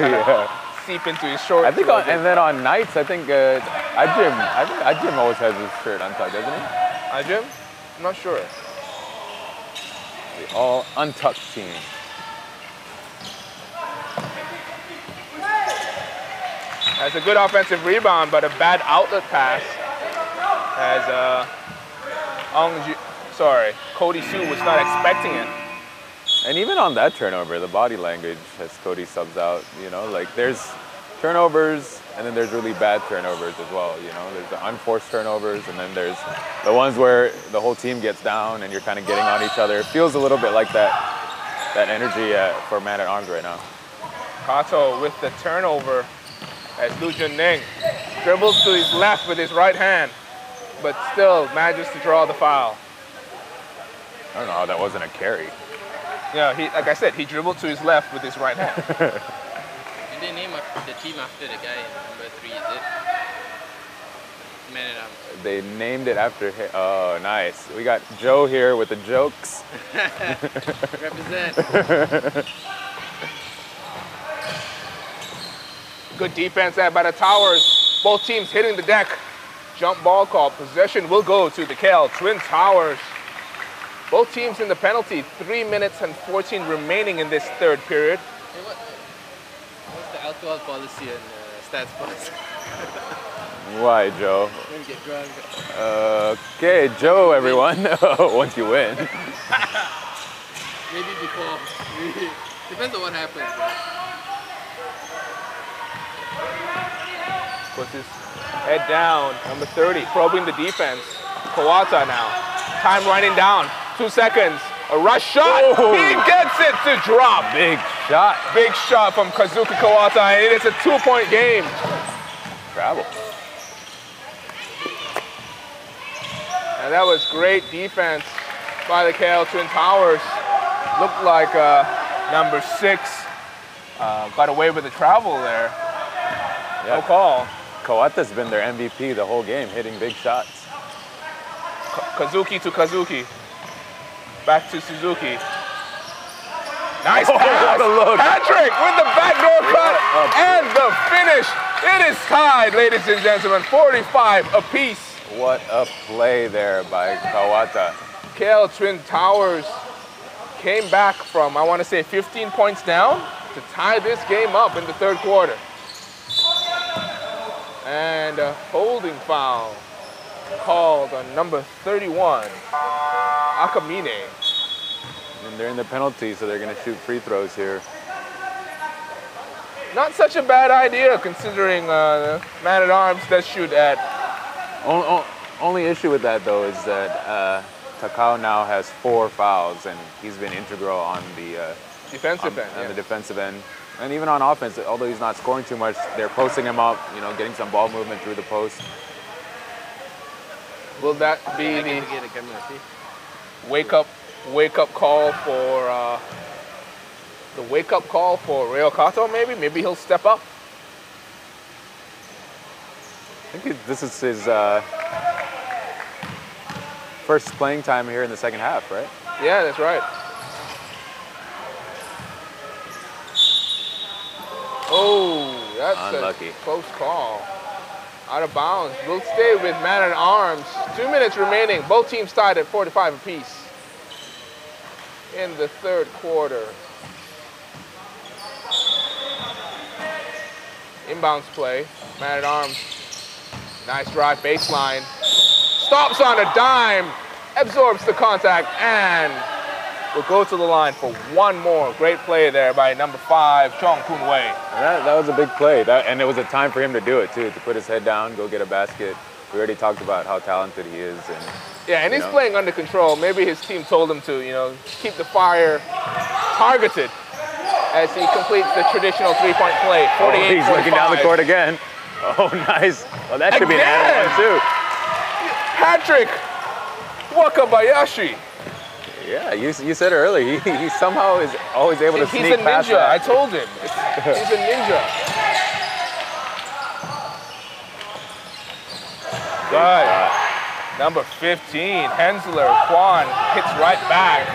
seep into his shorts. I think, and then on nights, I think Ajim always has his shirt untucked, doesn't he? Ajim? I'm not sure. The all untucked team. That's a good offensive rebound, but a bad outlet pass. As Cody Sue was not expecting it. And even on that turnover, the body language as Cody subs out, you know, like there's turnovers and then there's really bad turnovers as well, you know. There's the unforced turnovers and then there's the ones where the whole team gets down and you're kind of getting on each other. It feels a little bit like that energy for Man at Arms right now. Kato with the turnover as Lu Junning dribbles to his left with his right hand, but still manages to draw the foul. I don't know how that wasn't a carry. Yeah, like I said, he dribbled to his left with his right hand. Did they name the team after the guy in number 3, is it? Man at Arms. They named it after him. Oh, nice. We got Joe here with the jokes. Represent. Good defense there by the Towers. Both teams hitting the deck. Jump ball call. Possession will go to the KL Twin Towers. Both teams in the penalty. 3 minutes and 14 remaining in this third period. Hey, what's the alcohol policy in StatSports? Why, Joe? Don't get drunk. Okay, Joe, everyone. Once you win. Maybe before. Depends on what happens. Puts his head down. Number 30, probing the defense. Kawata now. Time running down. 2 seconds. A rush shot. Oh. He gets it to drop. Big shot. Big shot from Kazuki Kawata, and it is a 2-point game. Travel. And that was great defense by the KL Twin Towers. Looked like number 6 got away with the travel there. Yeah. No call. Kawata's been their MVP the whole game, hitting big shots. Kazuki to Kazuki. Back to Suzuki. Nice pass. What a look. Patrick with the backdoor cut and the finish. It is tied, ladies and gentlemen, 45 apiece. What a play there by Kawata. KL Twin Towers came back from, I want to say, 15 points down to tie this game up in the third quarter. And a holding foul called on number 31, Akamine. And they're in the penalty, so they're going to shoot free throws here. Not such a bad idea considering Man at Arms does shoot at. Only issue with that, though, is that Takao now has 4 fouls, and he's been integral on the Defensive end. on the defensive end. And even on offense, although he's not scoring too much, they're posting him up, you know, getting some ball movement through the post. Will that be the wake up call for the wake up call for Reo Kato? Maybe he'll step up. I think this is his first playing time here in the second half, right? Yeah, that's right. Oh, that's unlucky. A close call. Out of bounds. We'll stay with Man at Arms. 2 minutes remaining. Both teams tied at 45 apiece in the third quarter. inbounds play. Man-at-Arms, nice drive, baseline. Stops on a dime, absorbs the contact, and will go to the line for one more. Great play there by number 5, Chong Kun Wei. That was a big play, and it was a time for him to do it too, to put his head down, go get a basket. We already talked about how talented he is. And he's playing under control. Maybe his team told him to, keep the fire targeted as he completes the traditional three-point play. 48-45. He's looking down the court again. Oh, nice. Well, that should be an and one too. Patrick Wakabayashi. Yeah, you said earlier, he somehow is always able to sneak past He's a ninja, that. I told him. He's a ninja. Good. Number 15, Hensler, Kwan, hits right back.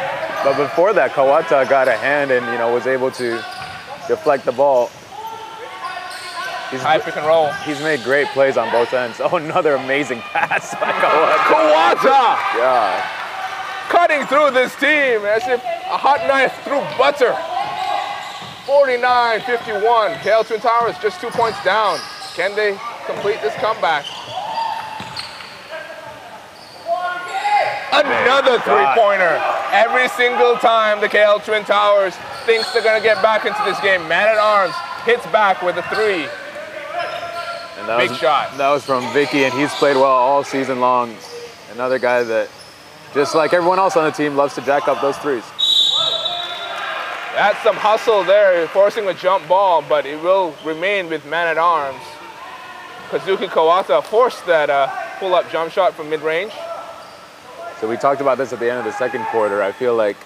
But before that, Kawata got a hand and, was able to deflect the ball. High pick and roll. He's made great plays on both ends. Oh, another amazing pass by Kawata. Kawata! Yeah. Cutting through this team as if a hot knife through butter. 49-51. KL Twin Towers just 2 points down. Can they complete this comeback? Another three-pointer. Every single time the KL Twin Towers thinks they're going to get back into this game, Man-at-Arms hits back with a three. And Big shot. That was from Vicky, and he's played well all season long. Another guy that, just like everyone else on the team, loves to jack up those threes. That's some hustle there, forcing a jump ball, but it will remain with Man-at-Arms. Kazuki Kawata forced that pull-up jump shot from mid-range. So we talked about this at the end of the second quarter. I feel like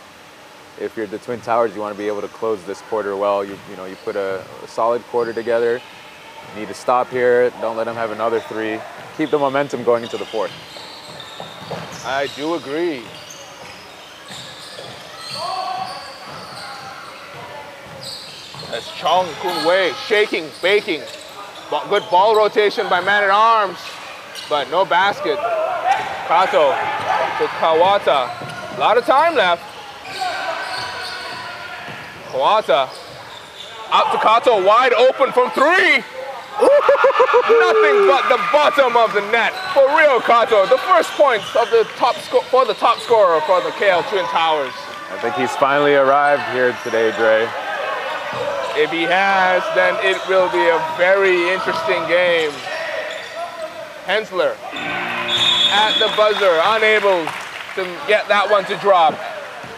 if you're the Twin Towers, you want to be able to close this quarter well. You put a solid quarter together. You need to stop here. Don't let them have another three. Keep the momentum going into the fourth. I do agree. That's Chong Kun Wei shaking, baking. Good ball rotation by Man-at-Arms, but no basket. Kato to Kawata. A lot of time left. Kawata out to Kato, wide open from three. Nothing but the bottom of the net for Rio Kato. The first points of the top scorer for the KL Twin Towers. I think he's finally arrived here today, Dre. If he has, then it will be a very interesting game. Hensler at the buzzer, unable to get that one to drop.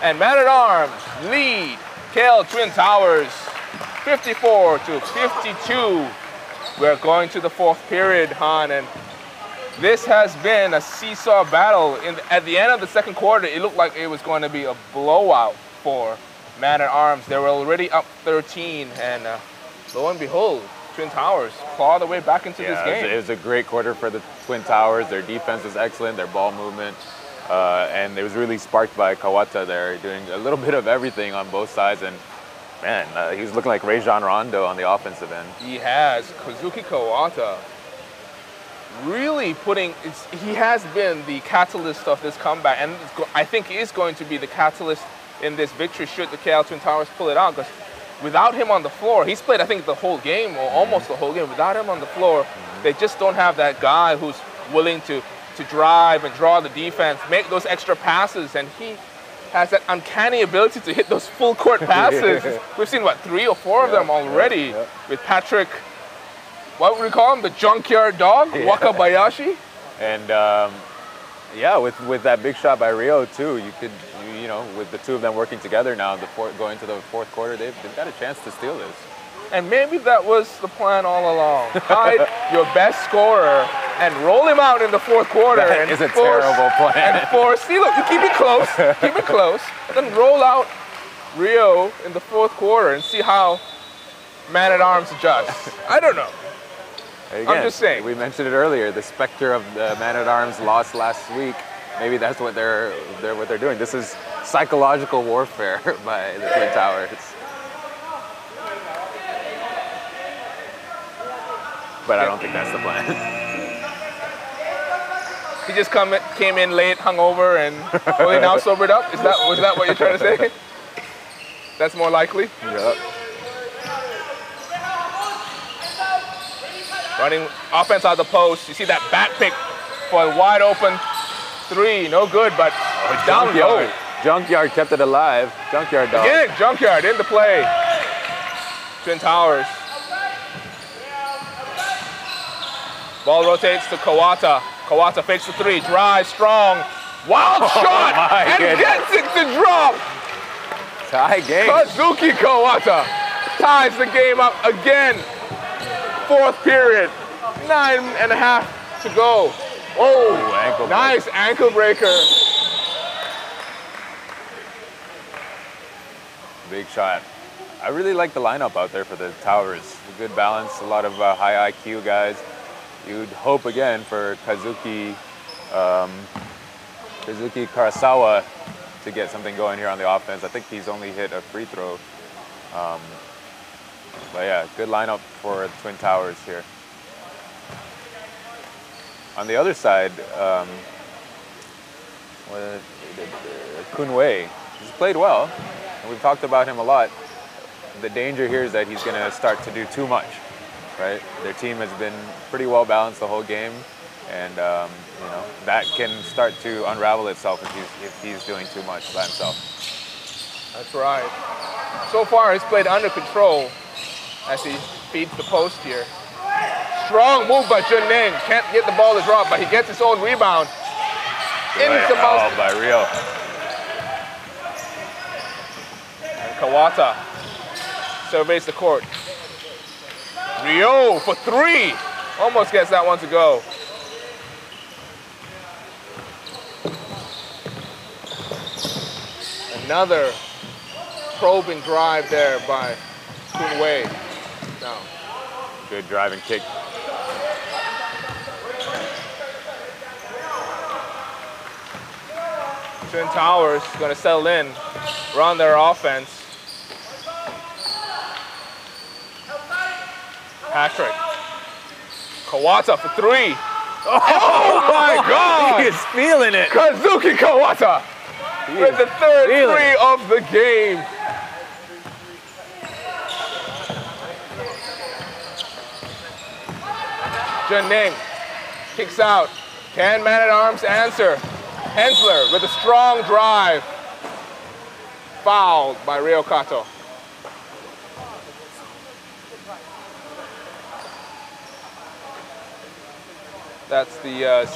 And Man-at-Arms lead KL Twin Towers 54-52. We're going to the fourth period, Han, and this has been a seesaw battle. At the end of the second quarter, it looked like it was going to be a blowout for Man-at-Arms. They were already up 13, and lo and behold, Twin Towers claw their way back into this game. It was a great quarter for the Twin Towers. Their defense was excellent, their ball movement, and it was really sparked by Kawata there, doing a little bit of everything on both sides. And man, he's looking like Rajon Rondo on the offensive end. He has. Kazuki Kawata really he has been the catalyst of this comeback, and I think he is going to be the catalyst in this victory should the KL Twin Towers pull it out, because without him on the floor, he's played I think the whole game or almost the whole game. Without him on the floor, they just don't have that guy who's willing to drive and draw the defense, make those extra passes, and he has that uncanny ability to hit those full court passes. We've seen, 3 or 4 of them already with Patrick, what would we call him? The junkyard dog, Wakabayashi? And with that big shot by Rio too, you could, with the two of them working together now, going to the fourth quarter, they've got a chance to steal this. And maybe that was the plan all along. Hide your best scorer and roll him out in the fourth quarter. That is a terrible plan. And see, look, you keep it close, then roll out Rio in the fourth quarter and see how Man-at-Arms adjusts. I don't know. Again, I'm just saying. We mentioned it earlier, the specter of the Man-at-Arms loss last week. Maybe that's what they're doing. This is psychological warfare by the Twin Towers. But I don't think that's the plan. He just came in late, hungover, and only now sobered up? Was that what you're trying to say? That's more likely? Yep. Running offense out the post. You see that back pick for a wide open three. No good, but down low. Junkyard kept it alive. Junkyard dog. Again, Junkyard into play. Twin Towers. Ball rotates to Kawata. Kawata fakes the three, drives strong. Wild shot, and gets it to drop. Tie game. Kazuki Kawata ties the game up again. Fourth period, 9.5 to go. Oh, ankle nice ankle breaker. Big shot. I really like the lineup out there for the Towers. A good balance, a lot of high IQ guys. You'd hope again for Kazuki Karasawa to get something going here on the offense. I think he's only hit a free throw. But yeah, good lineup for the Twin Towers here. On the other side, Kunwei, he's played well, and we've talked about him a lot. The danger here is that he's going to start to do too much, right? Their team has been pretty well balanced the whole game, and you know, that can start to unravel itself if he's doing too much by himself. That's right. So far, he's played under control as he feeds the post here. Strong move by Jun Ning. Can't get the ball to drop, but he gets his own rebound. Oh, by Rio. And Kawata surveys the court. Rio for three. Almost gets that one to go. Another probing drive there by Kunwei. No. Good drive and kick. Twin Towers going to settle in, run their offense. Patrick. Kawata for three. Oh my God! He is feeling it. Kazuki Kawata with the third three of the game. Jun Ning kicks out. Can Man-at-Arms answer? Hensler with a strong drive. Fouled by Rio Kato. That's the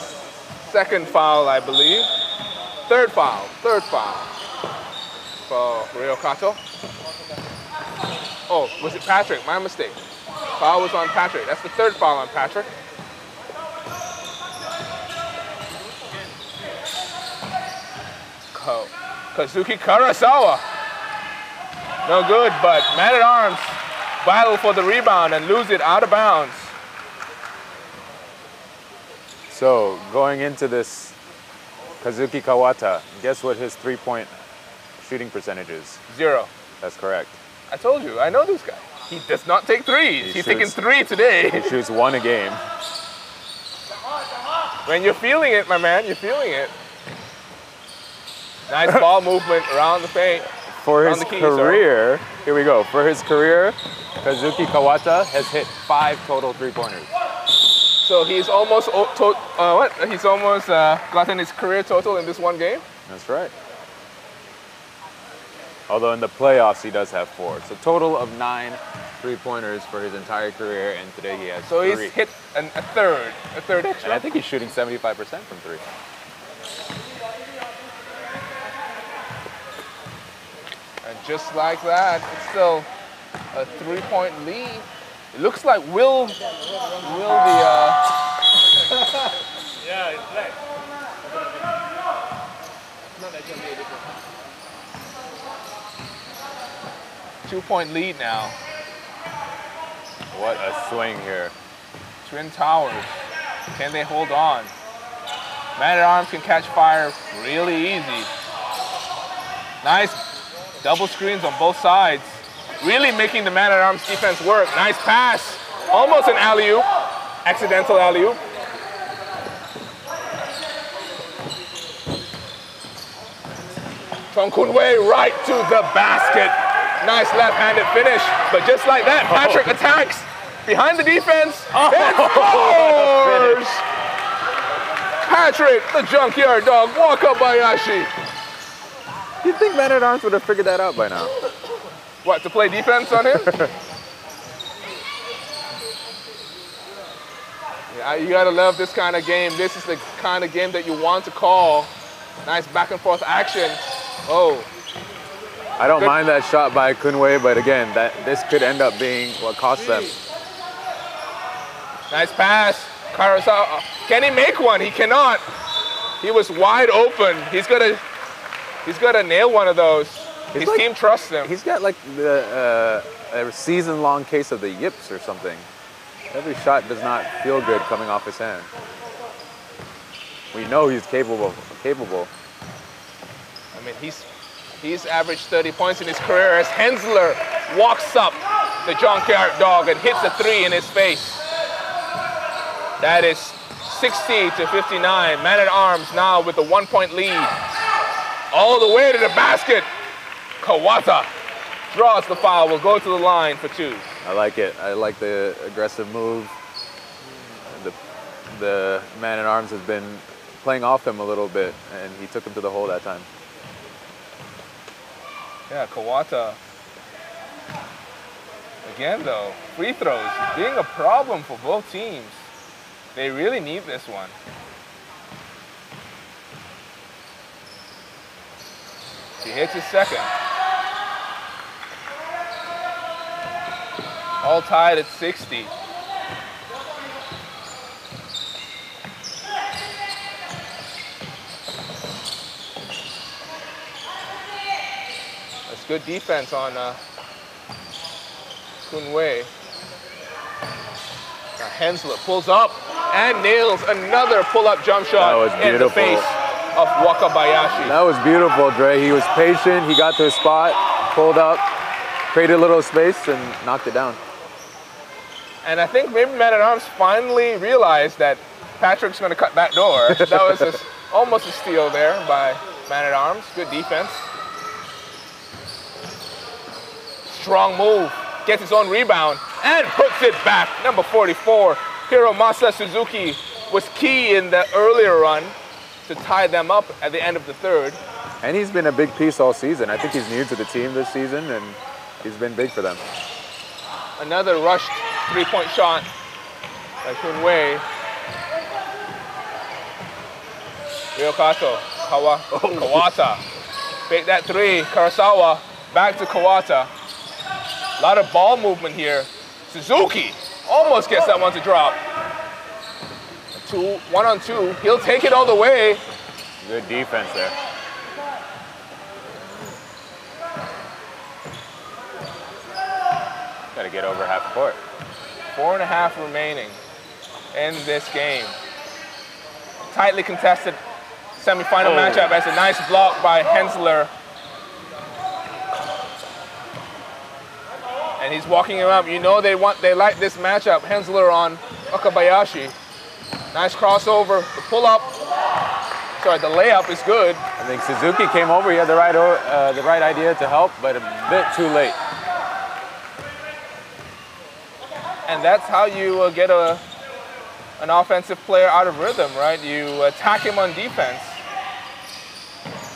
second foul, I believe. Third foul for Rio Kato. Oh, was it Patrick? My mistake. Foul was on Patrick. That's the third foul on Patrick. Kazuki Karasawa. No good, but Man-at-Arms battle for the rebound and lose it out of bounds. So going into this, Kazuki Kawata, guess what his three-point shooting percentage is? 0. That's correct. I told you, I know this guy. He does not take threes. He's taking 3 today. He shoots 1 a game. When you're feeling it, my man, you're feeling it. Nice ball movement around the paint. For his career, here we go. For his career, Kazuki Kawata has hit 5 total three-pointers. So he's almost He's almost gotten his career total in this one game. That's right. Although in the playoffs he does have 4. So total of 9 three-pointers for his entire career, and today he has 3. So he's hit a third extra. And I think he's shooting 75% from 3. And just like that, it's still a 3-point lead. It looks like Will the Yeah, it's black. Not that can be a difference. 2-point lead now. What a swing here. Twin Towers, can they hold on? Man-at-Arms can catch fire really easy. Nice double screens on both sides. Really making the Man-at-Arms defense work. Nice pass. Almost an alley-oop. Accidental alley-oop. From Kunwei right to the basket. Nice left-handed finish. But just like that, Patrick attacks. behind the defense, Oh, and scores! Patrick, the junkyard dog, Wakabayashi. You'd think Man-at-Arms would have figured that out by now. What, to play defense on him? Yeah, you gotta love this kind of game. This is the kind of game that you want to call. Nice back and forth action. Oh. I don't mind that shot by Kunwei, but again, this could end up being what cost them. Nice pass. Kurosawa. Can he make one? He cannot. He was wide open. He's gonna nail one of those. His team trusts him. He's got like a season-long case of the yips or something. Every shot does not feel good coming off his hand. We know he's capable. I mean, he's averaged 30 points in his career as Hensler walks up the junkyard dog and hits a 3 in his face. That is 60 to 59. Man-at-Arms now with a 1-point lead. All the way to the basket. Kawata draws the foul, will go to the line for 2. I like it. I like the aggressive move. The Man-at-Arms has been playing off him a little bit, and he took him to the hole that time. Yeah, Kawata. Again, though, free throws being a problem for both teams. They really need this one. He hits his second. All tied at 60. That's good defense on Kunwei. Now Hensler pulls up and nails another pull-up jump shot in the face of Wakabayashi. That was beautiful, Dre. He was patient. He got to his spot, pulled up, created a little space, and knocked it down. And I think maybe Man-at-Arms finally realized that Patrick's going to cut that door. That was almost a steal there by Man-at-Arms. Good defense. Strong move. Gets his own rebound and puts it back. Number 44, Hiromasa Suzuki, was key in the earlier run to tie them up at the end of the third. And he's been a big piece all season. I think he's new to the team this season, and he's been big for them. Another rushed three-point shot by Kunwei. Ryokato, Kawata. Fake that 3, Kurosawa, back to Kawata. A lot of ball movement here. Suzuki almost gets that one to drop. 1-on-2, he'll take it all the way. Good defense there. Got to get over half court. 4.5 remaining in this game. Tightly contested semifinal matchup as a nice block by Hensler. And he's walking him up. You know they like this matchup. Hensler on Wakabayashi. Nice crossover. The pull-up. Sorry, the layup is good. I think Suzuki came over. He had the right idea to help, but a bit too late. And that's how you get an offensive player out of rhythm, right? You attack him on defense.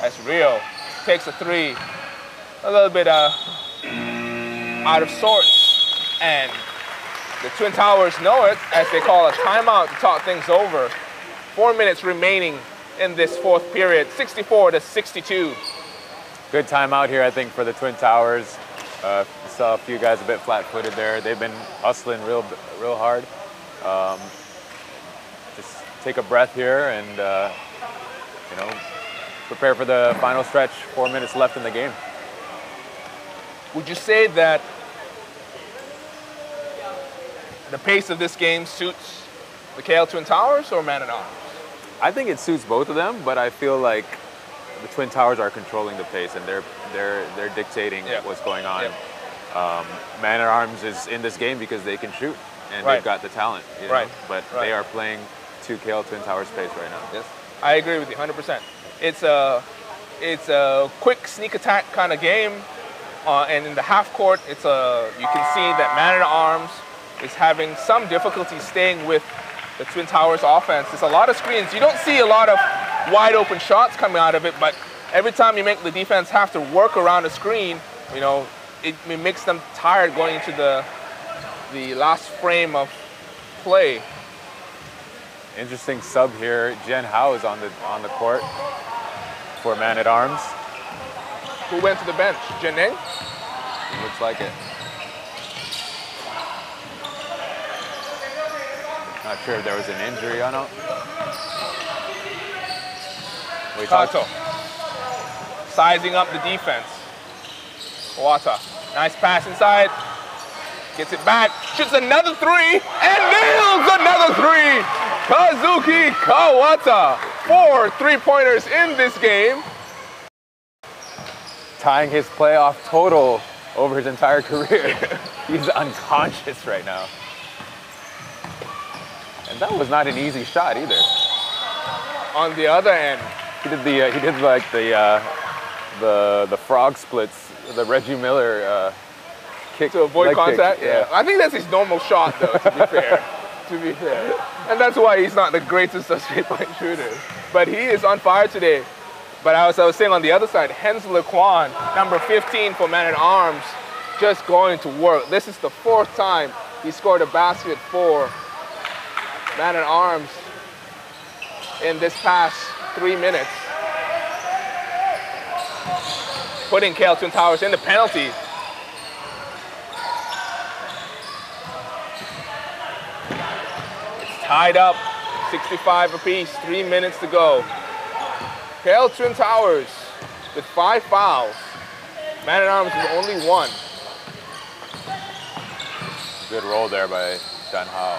That's Rio. Takes a 3. A little bit out of sorts. And the Twin Towers know it as they call a timeout to talk things over. 4 minutes remaining in this fourth period, 64 to 62. Good timeout here, I think, for the Twin Towers. Saw a few guys a bit flat-footed there. They've been hustling real hard. Just take a breath here and prepare for the final stretch. 4 minutes left in the game. Would you say that the pace of this game suits the KL Twin Towers or Man-at-Arms? I think it suits both of them, but I feel like the Twin Towers are controlling the pace and they're dictating what's going on. Man-at-Arms is in this game because they can shoot and they've got the talent. You know? But they are playing to KL Twin Towers pace right now. Yes, I agree with you 100%. It's a quick sneak attack kind of game, and in the half court, you can see that Man-at-Arms is having some difficulty staying with the Twin Towers offense. There's a lot of screens. You don't see a lot of wide open shots coming out of it, but every time you make the defense have to work around a screen, you know, it makes them tired going into the last frame of play. Interesting sub here. Jen Hao is on the court for Man-at-Arms. Who went to the bench? Jeneng? Looks like it. Not sure if there was an injury or not. Kato. Sizing up the defense. Kawata. Nice pass inside. Gets it back. Shoots another three. And nails another three. Kazuki Kawata. 4 3-pointers in this game. Tying his playoff total over his entire career. He's unconscious right now. And that was not an easy shot either. On the other end, he did like the frog splits, the Reggie Miller kick to avoid contact. Kick. Yeah. I think that's his normal shot, though. To be fair, and that's why he's not the greatest of 3-point shooters. But he is on fire today. But I was saying on the other side, Hensler Kwan, number 15 for Man-at-Arms, just going to work. This is the 4th time he scored a basket for Man-at-Arms in this past 3 minutes. Putting KL Twin Towers in the penalty. It's tied up, 65 apiece, 3 minutes to go. KL Twin Towers with 5 fouls. Man-at-Arms with only 1. Good roll there by Jen Hao.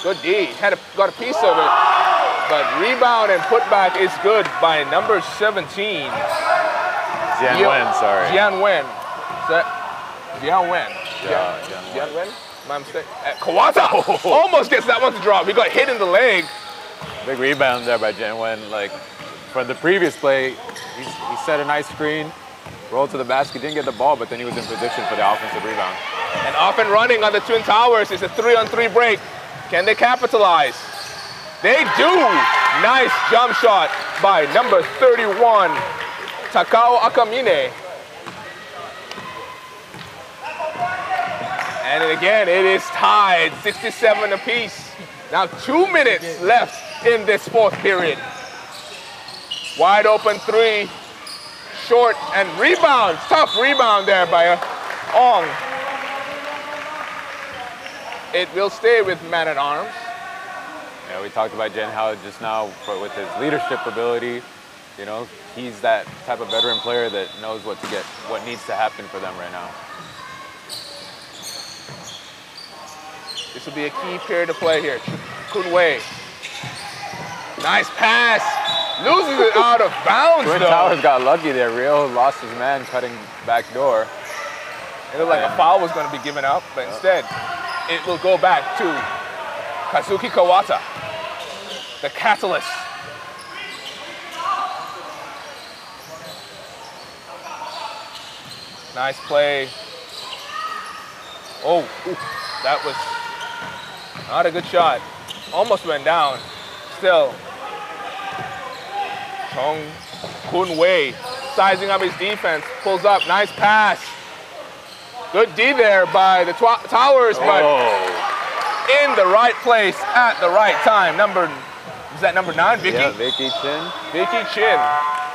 Good D, got a piece of it, but rebound and putback is good by number 17. Jian Wen, sorry. Jian Wen. Is that Jian Wen? Jian Wen? My mistake. Kawata almost gets that one to drop. He got hit in the leg. Big rebound there by Jian Wen. Like from the previous play, he set a nice screen, rolled to the basket, didn't get the ball, but then he was in position for the offensive rebound. And off and running on the Twin Towers is a 3-on-3 break. Can they capitalize? They do! Nice jump shot by number 31, Takao Akamine. And again, it is tied, 67 apiece. Now 2 minutes left in this 4th period. Wide open 3, short and rebound. Tough rebound there by Ong. It will stay with Man-at-Arms. Yeah, we talked about Jen Hao just now with his leadership ability. You know, he's that type of veteran player that knows what needs to happen for them right now. This will be a key period of play here. Kun Wei. Nice pass. Loses it out of bounds, Twin Towers got lucky there. Rio lost his man cutting back door. It looked like a foul was going to be given up, but instead, it will go back to Kazuki Kawata, the catalyst. Nice play. Oh, that was not a good shot. Almost went down. Still, Chong Kun Wei sizing up his defense, pulls up, nice pass. Good D there by the Towers, but in the right place at the right time. Is that number 9, Vicky? Yeah, Vicky Chin. Vicky Chin.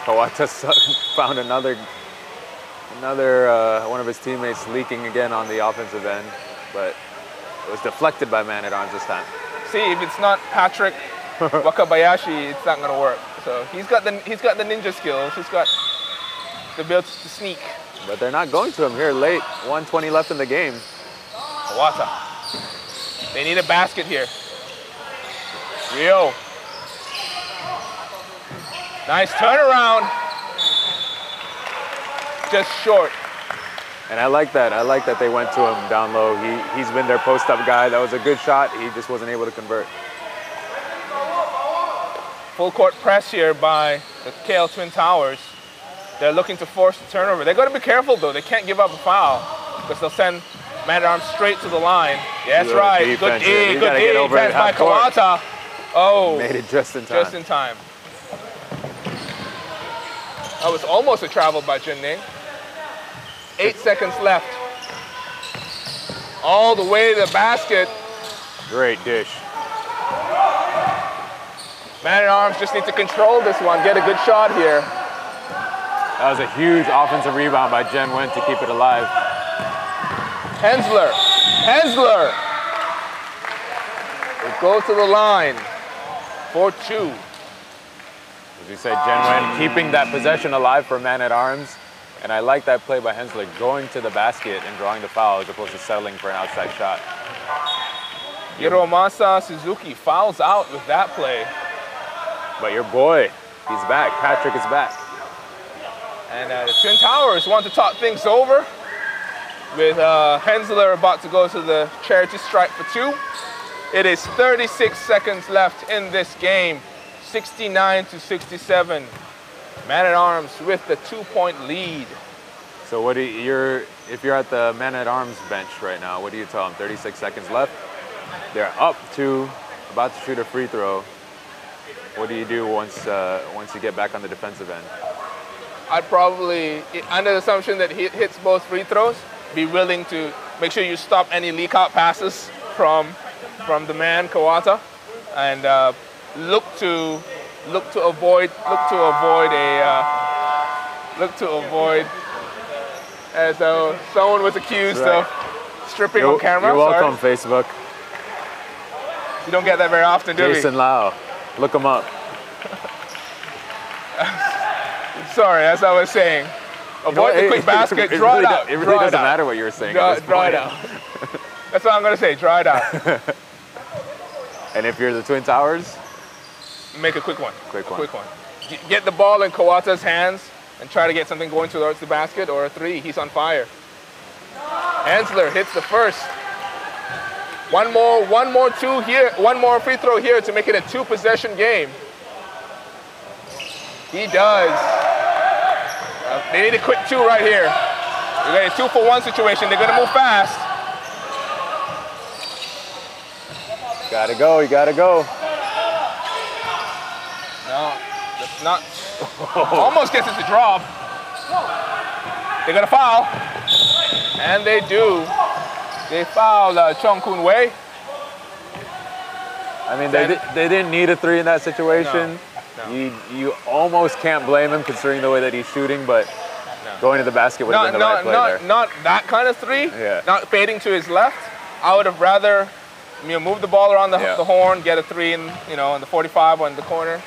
Kawata found another one of his teammates leaking again on the offensive end, but it was deflected by Man-at-Arms this time. See, if it's not Patrick Wakabayashi, it's not going to work. So he's got the ninja skills. He's got the ability to sneak. But they're not going to him here late. 1:20 left in the game. Kawata. They need a basket here. Rio. Nice turnaround. Just short. And I like that. I like that they went to him down low. He's been their post-up guy. That was a good shot. He just wasn't able to convert. Full court press here by the KL Twin Towers. They're looking to force the turnover. They've got to be careful, though. They can't give up a foul because they'll send Man-at-Arms straight to the line. Yes, Good right. defense Good here. D. You Good gotta get over defense at by half court. Kawata. Oh. Made it just in time. Just in time. That was almost a travel by Junning. 8 seconds left. All the way to the basket. Great dish. Man-at-Arms just need to control this one, get a good shot here. That was a huge offensive rebound by Jen Wen to keep it alive. Hensler. Hensler. Will go to the line for 2. As you said, Jen Wen keeping that possession alive for Man-at-Arms. And I like that play by Hensler, going to the basket and drawing the foul as opposed to settling for an outside shot. Hiromasa Suzuki fouls out with that play. But your boy, he's back. Patrick is back. And the Twin Towers want to talk things over with Hensler about to go to the charity stripe for 2. It is 36 seconds left in this game, 69-67. Man-at-Arms with the 2-point lead. So what do if you're at the Man-at-Arms bench right now, what do you tell them? 36 seconds left. They're up 2, about to shoot a free throw. What do you do once you get back on the defensive end? I'd probably, under the assumption that he hits both free throws, be willing to make sure you stop any leak out passes from the man Kawata, and look to avoid as though someone was accused of stripping on camera. You're welcome, Facebook. You don't get that very often, do we? Jason Lau, look him up. Sorry, as I was saying, avoid the quick basket, draw it out. It really doesn't matter what you're saying. Draw it out. That's what I'm going to say, draw it out. And if you're the Twin Towers? Make a quick one. Quick one. Get the ball in Kawata's hands and try to get something going towards the basket or a 3. He's on fire. Hensler hits the first. One more 2 here. One more free throw here to make it a 2-possession game. He does. They need a quick 2 right here. You got a 2-for-1 situation. They're gonna move fast. Gotta go, you gotta go. No, that's not. Almost gets it to drop. They're gonna foul. And they do. They foul Chung Kun Wei. I mean, they didn't need a 3 in that situation. No. You almost can't blame him considering the way that he's shooting, but going to the basket would have been the right play there. Not that kind of 3. Yeah. Not fading to his left. I would have rather move the ball around the horn, get a 3 in the 45 or in the corner.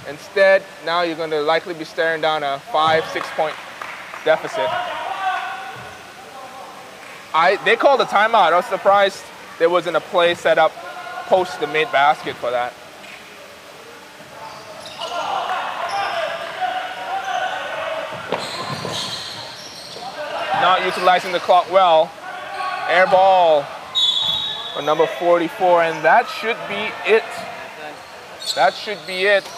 Instead, now you're going to likely be staring down a 5-6 point deficit. They called a timeout. I was surprised there wasn't a play set up post the mid basket for that. Not utilizing the clock well. Air ball for number 44, and that should be it. That should be it.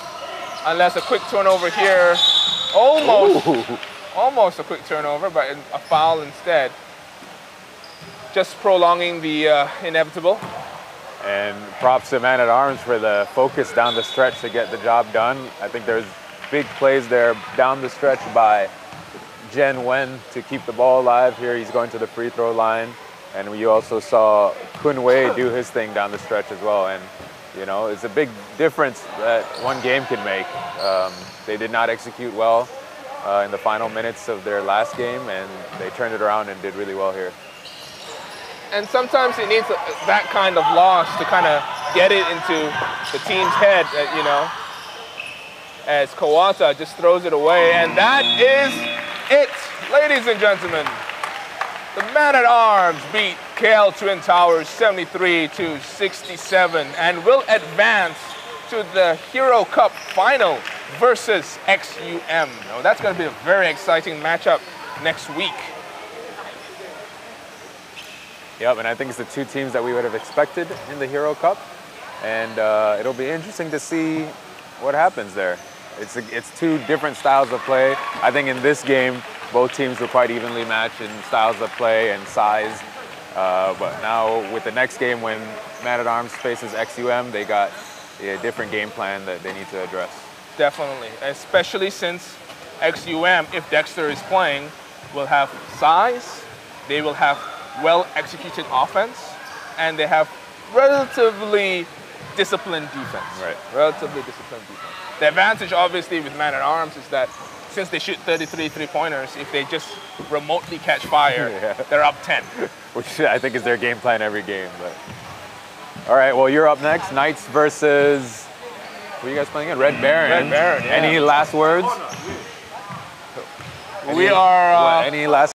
Unless a quick turnover here. Almost a quick turnover, but a foul instead. Just prolonging the inevitable. And props to Man-at-Arms for the focus down the stretch to get the job done. I think there's big plays there down the stretch by Jen Wen to keep the ball alive here. He's going to the free throw line. And you also saw Kun Wei do his thing down the stretch as well. And, it's a big difference that one game can make. They did not execute well in the final minutes of their last game, and they turned it around and did really well here. And sometimes it needs that kind of loss to kind of get it into the team's head, as Kawata just throws it away. And that is it, ladies and gentlemen. The Man-at-Arms beat KL Twin Towers 73-67 and will advance to the Hero Cup final versus XUM. Now, that's going to be a very exciting matchup next week. Yep, and I think it's the 2 teams that we would have expected in the Hero Cup. And it'll be interesting to see what happens there. It's 2 different styles of play. I think in this game, both teams were quite evenly matched in styles of play and size. But now with the next game, when Man at Arms faces XUM, they got a different game plan that they need to address. Definitely, especially since XUM, if Dexter is playing, will have size, they will have well-executed offense, and they have relatively disciplined defense. Right. Relatively disciplined defense. The advantage, obviously, with Man at Arms is that since they shoot 33 three-pointers, if they just remotely catch fire, they're up 10. Which I think is their game plan every game. But all right, well, you're up next. Knights versus, who are you guys playing again? Red Baron. Red Baron, yeah. Any last words? We are... any last